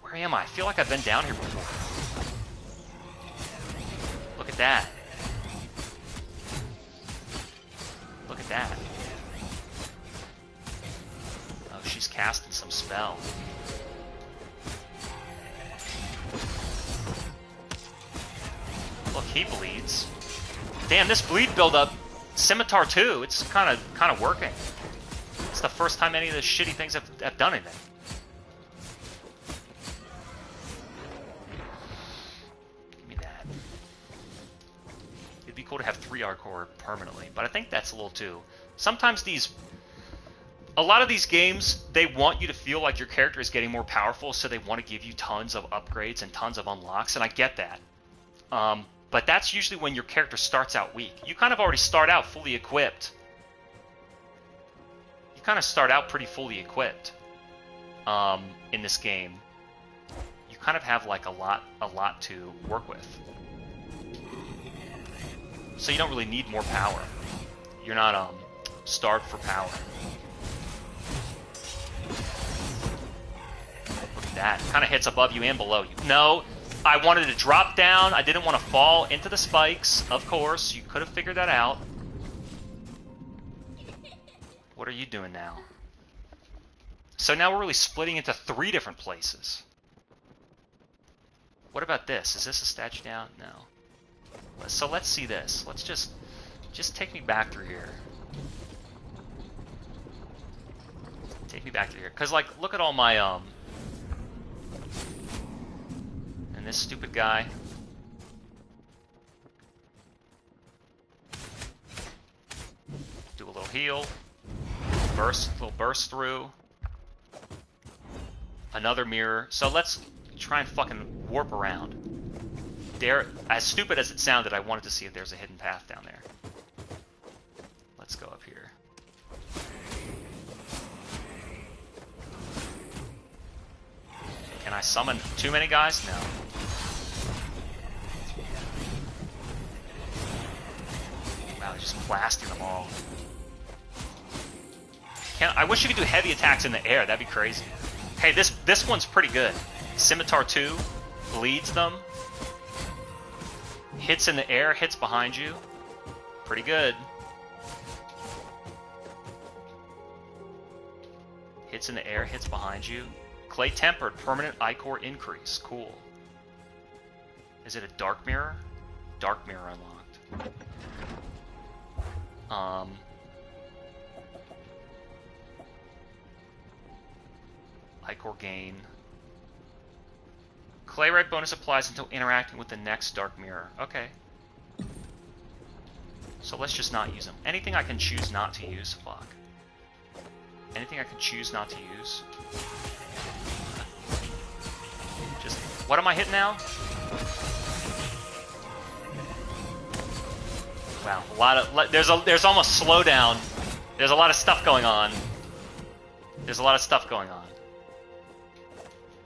Where am I? I feel like I've been down here before. Look at that. Look at that. Oh, she's casting some spell. Look, he bleeds. Damn, this bleed buildup, Scimitar 2, it's kind of working. It's the first time any of the shitty things have done anything. Give me that. It'd be cool to have 3 Ichor permanently, but I think that's a little too. Sometimes a lot of these games, they want you to feel like your character is getting more powerful, so they want to give you tons of upgrades and tons of unlocks, and I get that. But that's usually when your character starts out weak. You kind of already start out fully equipped. You kind of start out pretty fully equipped in this game. You kind of have like a lot to work with. So you don't really need more power. You're not starved for power. Look at that. Kind of hits above you and below you. No. I wanted to drop down. I didn't want to fall into the spikes. Of course, you could have figured that out. What are you doing now? So now we're really splitting into 3 different places. What about this? Is this a statue down? No. So let's see this. Let's just take me back through here. Take me back through here. Because, like, look at all my, and this stupid guy. Do a little heal. Little burst through. Another mirror. So let's try and fucking warp around. There, as stupid as it sounded, I wanted to see if there's a hidden path down there. Let's go up here. Can I summon too many guys? No. Wow, just blasting them all. I wish you could do heavy attacks in the air. That'd be crazy. Hey, this one's pretty good. Scimitar 2 bleeds them. Hits in the air, hits behind you. Pretty good. Hits in the air, hits behind you. Clay Tempered, permanent Ichor increase. Cool. Is it a dark mirror? Dark mirror unlocked. Ichor gain. Clay Right bonus applies until interacting with the next dark mirror. Okay. So let's just not use them. Anything I can choose not to use? Fuck. Anything I can choose not to use? Just, what am I hitting now? Wow, a lot of, there's almost slowdown. There's a lot of stuff going on. There's a lot of stuff going on.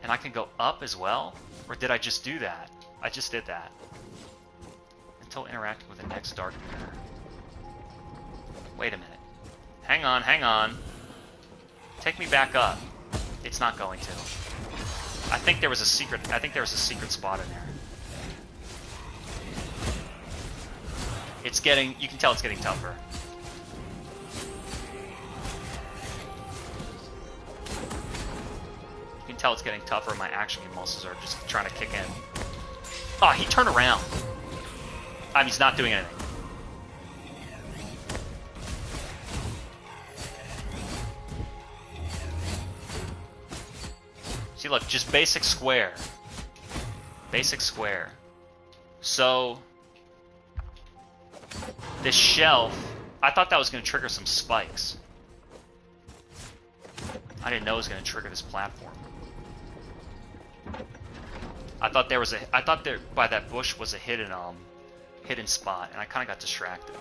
And I can go up as well? Or did I just do that? I just did that. Until interacting with the next dark mirror. Wait a minute. Hang on, hang on. Take me back up. It's not going to. I think there was a secret spot in there. It's getting, you can tell it's getting tougher. You can tell it's getting tougher. My action muscles are just trying to kick in. Oh, he turned around. I mean, he's not doing anything. See, look, just basic square. Basic square. So, this shelf, I thought that was going to trigger some spikes. I didn't know it was going to trigger this platform. I thought there by that bush was a hidden spot, and I kind of got distracted.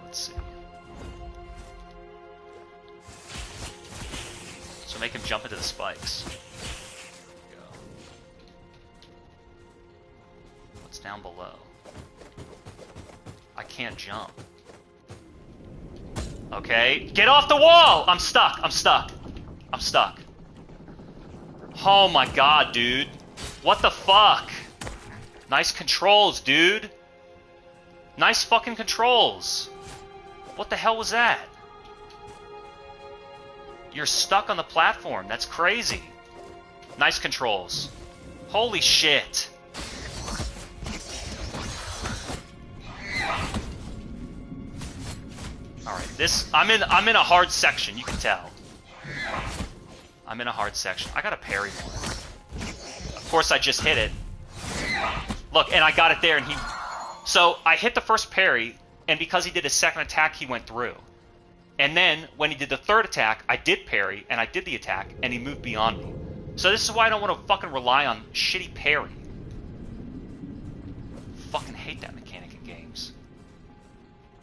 Let's see. So make him jump into the spikes. Down below. I can't jump. Okay, get off the wall! I'm stuck, I'm stuck. I'm stuck. Oh my god, dude. What the fuck? Nice controls, dude. Nice fucking controls. What the hell was that? You're stuck on the platform. That's crazy. Nice controls. Holy shit. Alright, I'm in a hard section, you can tell. I'm in a hard section. I got a parry one. Of course I just hit it. Look, and I got it there and so I hit the first parry, and because he did his second attack, he went through. And then, when he did the third attack, I did parry, and I did the attack, and he moved beyond me. So this is why I don't want to fucking rely on shitty parry. Fucking hate that mechanic in games.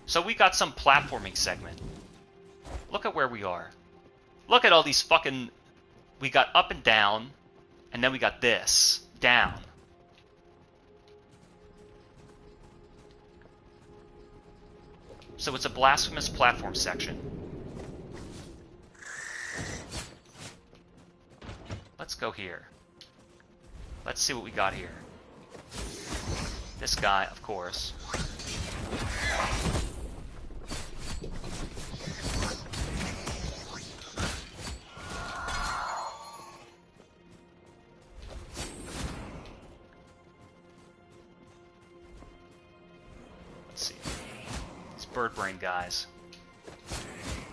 So we got some platforming segment. Look at where we are. Look at all these fucking... We got up and down, and then we got this. Down. So it's a blasphemous platform section. go here. Let's see what we got here. This guy, of course. Let's see. These bird brain guys.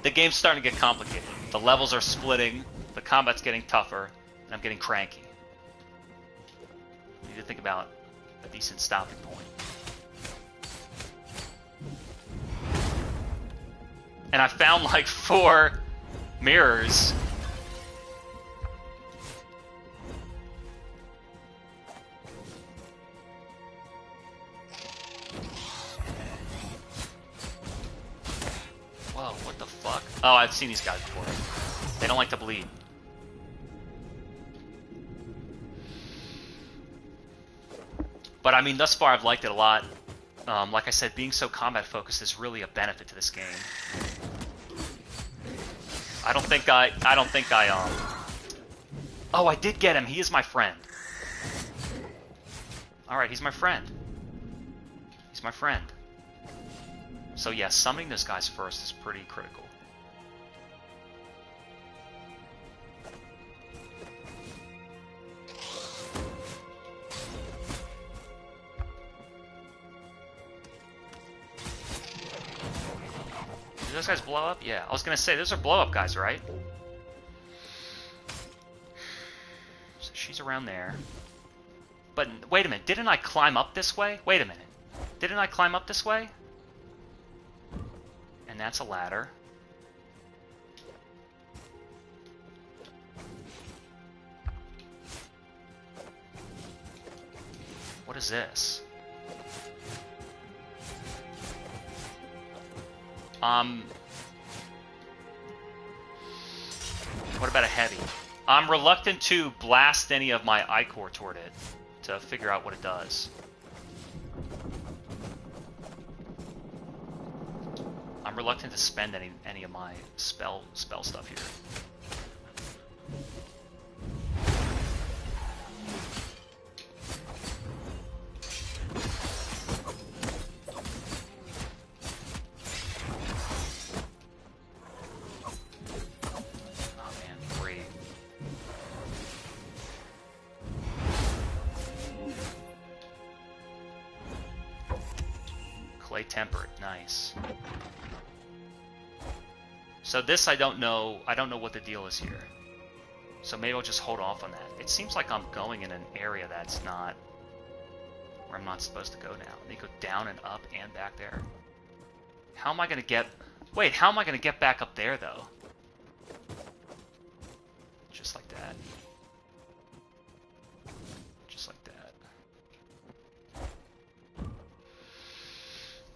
The game's starting to get complicated. The levels are splitting, the combat's getting tougher, and I'm getting cranky. I need to think about a decent stopping point. And I found like 4 mirrors. Whoa, what the fuck? Oh, I've seen these guys before. They don't like to bleed. But I mean, thus far I've liked it a lot. Like I said, being so combat focused is really a benefit to this game. I don't think I Oh, I did get him. He is my friend. Alright, he's my friend. He's my friend. So yeah, summoning those guys first is pretty critical. Did those guys blow up? Yeah, I was gonna say, those are blow up guys, right? So she's around there. But wait a minute, didn't I climb up this way? Wait a minute. Didn't I climb up this way? And that's a ladder. What is this? What about a heavy? I'm reluctant to blast any of my Ichor toward it to figure out what it does. I'm reluctant to spend any of my spell stuff here. Oh man, 3. Clay tempered, nice. So this I don't know what the deal is here. So maybe I'll just hold off on that. It seems like I'm going in an area that's not where I'm not supposed to go now. They go down and up and back there. How am I gonna get how am I gonna get back up there though? Just like that. Just like that.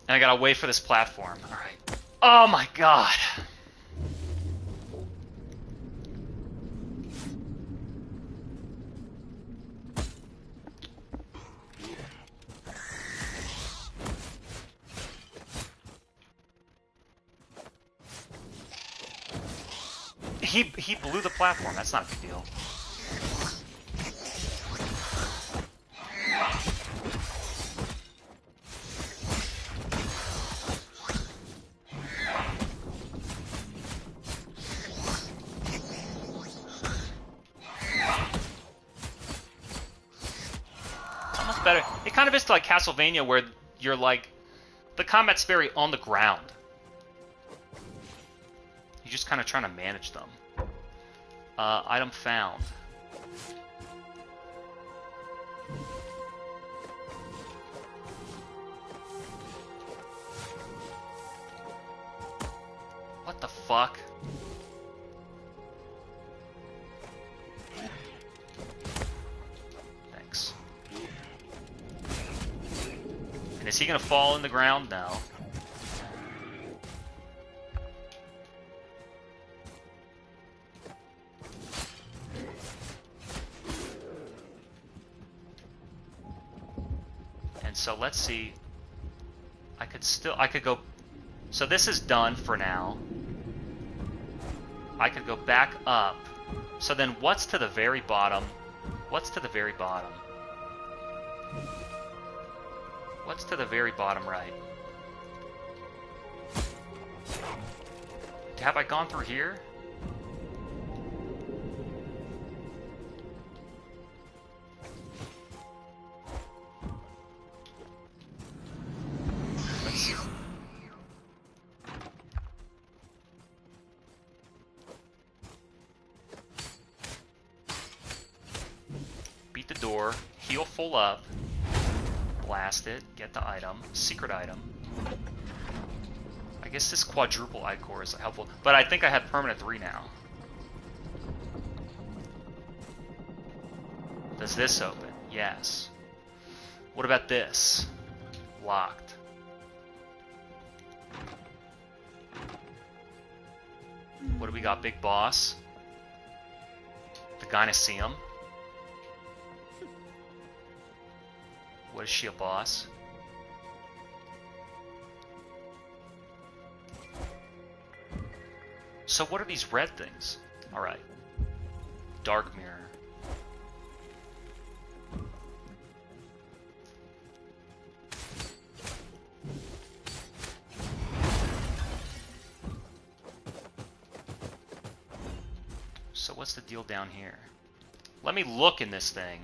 And I gotta wait for this platform. Alright. Oh my god! He blew the platform. That's not a big deal. It's almost better. It kind of is like Castlevania, where you're like, the combat's very on the ground. You're just kind of trying to manage them. Item found. What the fuck? Thanks. And is he gonna fall in the ground? No. So let's see. I could go. So this is done for now. I could go back up. So then what's to the very bottom? What's to the very bottom? What's to the very bottom right? Have I gone through here? Let's see. Beat the door, heal full up, blast it, get the item, secret item. I guess this quadruple Ichor is helpful, but I think I have permanent 3 now. Does this open? Yes. What about this? Locked. What do we got? Big Boss. The Gynoseum. What is she, a boss? So what are these red things? Alright. Dark mirror. So what's the deal down here? Let me look in this thing.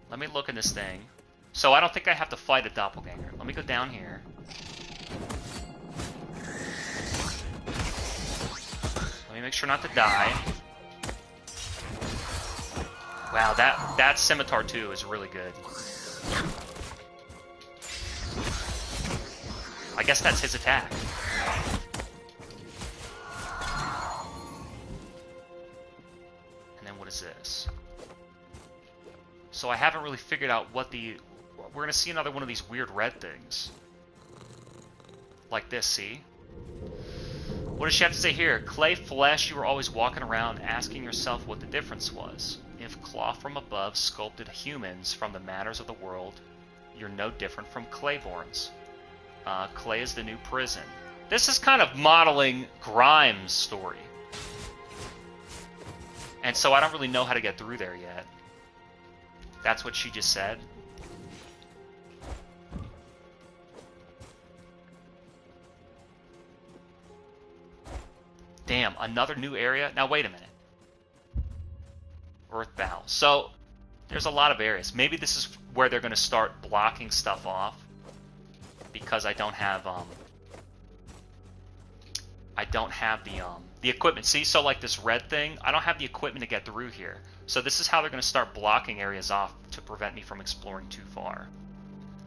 Let me look in this thing. So I don't think I have to fight a doppelganger. Let me go down here. Let me make sure not to die. Wow, that scimitar too is really good. I guess that's his attack. And then what is this? So I haven't really figured out what the... We're going to see another one of these weird red things. Like this, see? What does she have to say here? Clay flesh, you were always walking around asking yourself what the difference was. If claw from above sculpted humans from the matters of the world, you're no different from Clayborns. Clay is the new prison. This is kind of modeling Grimes' story. And so I don't really know how to get through there yet. That's what she just said. Damn, another new area? Now wait a minute. Earth Bow. So, there's a lot of areas. Maybe this is where they're going to start blocking stuff off. Because I don't have, the equipment. See, so like this red thing, I don't have the equipment to get through here. So this is how they're going to start blocking areas off to prevent me from exploring too far.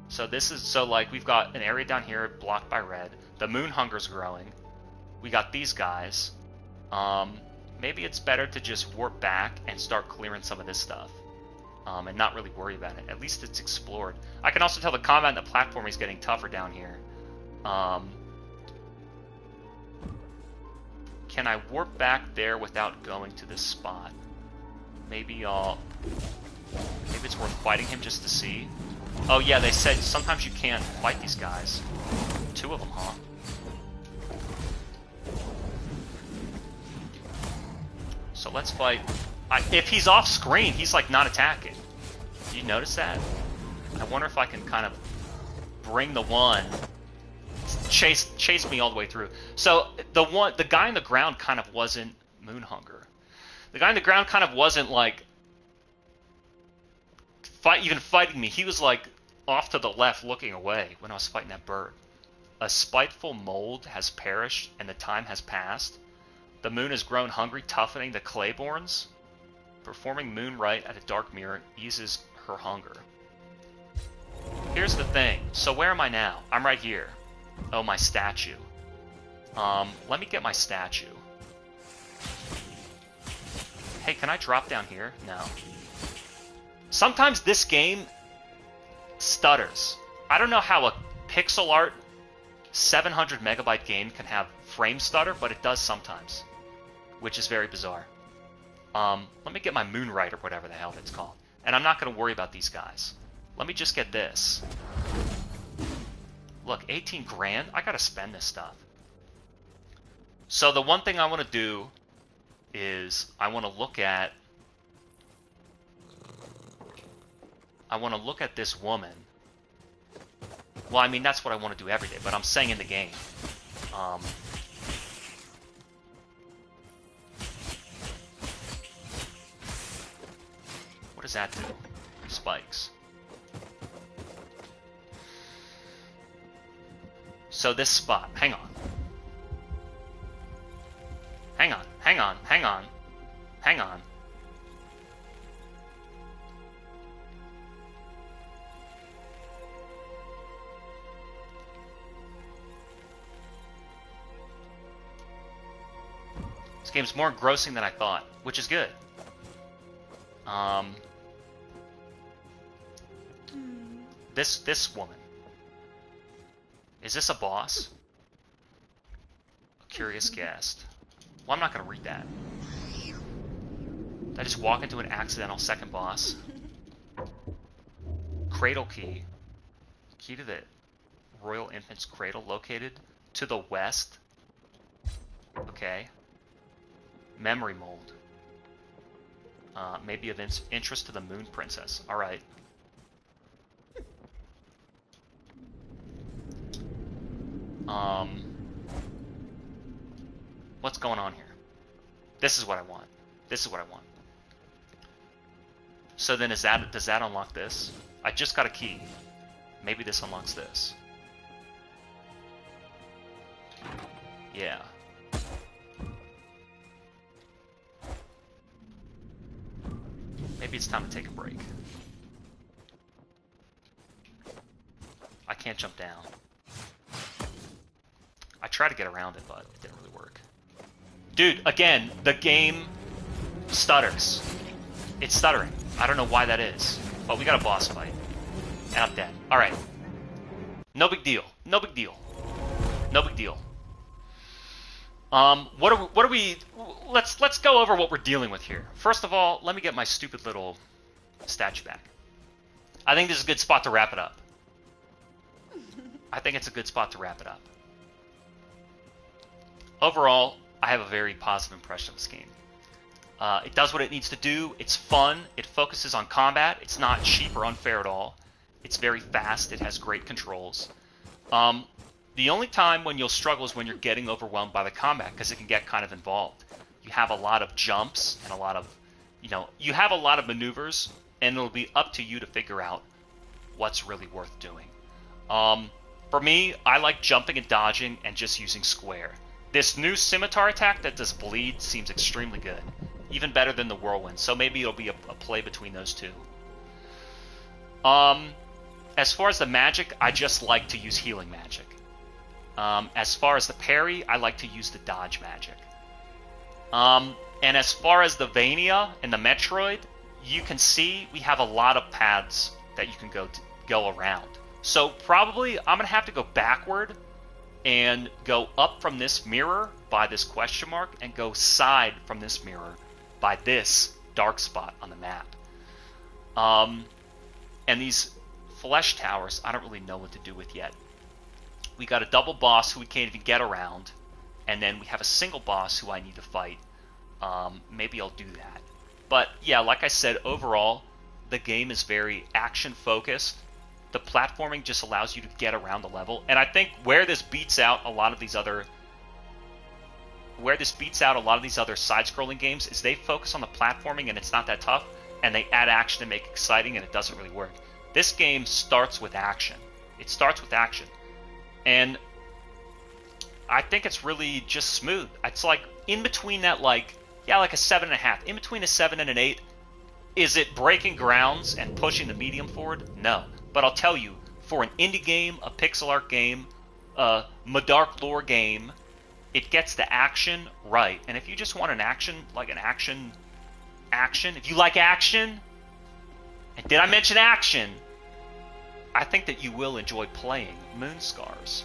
So this is, so like we've got an area down here blocked by red. The moon hunger's growing. We got these guys. Maybe it's better to just warp back and start clearing some of this stuff. And not really worry about it. At least it's explored. I can also tell the combat and the platforming is getting tougher down here. Can I warp back there without going to this spot? Maybe it's worth fighting him just to see. Oh yeah, they said sometimes you can't fight these guys. 2 of them, huh? So let's fight. If he's off screen, he's like not attacking. Do you notice that? I wonder if I can kind of bring the one chase me all the way through. So the guy on the ground kind of wasn't Moonhunger. The guy on the ground kind of wasn't like even fighting me. He was like off to the left looking away when I was fighting that bird. A spiteful mold has perished and the time has passed. The moon has grown hungry, toughening the Clayborns. Performing Moonrite at a dark mirror eases her hunger. Here's the thing. So where am I now? I'm right here. Oh, my statue. Let me get my statue. Hey, can I drop down here? No. Sometimes this game stutters. I don't know how a pixel art 700 megabyte game can have frame stutter, but it does sometimes, which is very bizarre. Let me get my Moonrite or whatever the hell it's called. And I'm not going to worry about these guys. Let me just get this. Look, 18 grand? I got to spend this stuff. So the one thing I want to do is I want to look at this woman. Well, I mean, that's what I want to do every day, but I'm saying in the game. What does that do? Spikes. So this spot, hang on. Hang on, hang on, hang on, hang on. This game's more engrossing than I thought, which is good. This woman. Is this a boss? A curious guest. Well, I'm not going to read that. Did I just walk into an accidental second boss? Cradle key. Key to the Royal Infant's cradle located to the west. Okay. Memory mold. Maybe of interest to the Moon Princess. Alright. What's going on here? This is what I want. This is what I want. So then does that unlock this? I just got a key. Maybe this unlocks this. Yeah. Maybe it's time to take a break. I can't jump down. I tried to get around it, but it didn't really work. Dude, again, the game stutters. It's stuttering. I don't know why that is. But we got a boss fight. And I'm dead. Alright. No big deal. No big deal. No big deal. What are we let's go over what we're dealing with here. First of all, let me get my stupid little statue back. I think this is a good spot to wrap it up. I think it's a good spot to wrap it up. Overall, I have a very positive impression of this game. It does what it needs to do. It's fun. It focuses on combat. It's not cheap or unfair at all. It's very fast. It has great controls. The only time when you'll struggle is when you're getting overwhelmed by the combat, because it can get kind of involved. You have a lot of jumps and a lot of, you have a lot of maneuvers, and it'll be up to you to figure out what's really worth doing. For me, I like jumping and dodging and just using square. This new scimitar attack that does bleed seems extremely good. Even better than the whirlwind, so maybe it'll be a play between those two. As far as the magic, I just like to use healing magic. As far as the parry, I like to use the dodge magic. And as far as the Vania and the Metroid, you can see we have a lot of paths that you can go around. So probably I'm going to have to go backward and go up from this mirror by this question mark and go side from this mirror by this dark spot on the map. And these flesh towers, I don't really know what to do with yet. We got a double boss who we can't even get around, and then we have a single boss who I need to fight. Maybe I'll do that. But yeah, like I said, overall, the game is very action-focused. The platforming just allows you to get around the level, and I think where this beats out a lot of these other side-scrolling games is they focus on the platforming and it's not that tough, and they add action to make it exciting, and it doesn't really work. This game starts with action. It starts with action. And I think it's really just smooth. It's like in between that, like a 7.5. In between a 7 and an 8. Is it breaking grounds and pushing the medium forward? No. But I'll tell you, for an indie game, a pixel art game, a Madark lore game, it gets the action right. And if you just want an action, if you like action, and did I mention action? I think that you will enjoy playing Moonscars.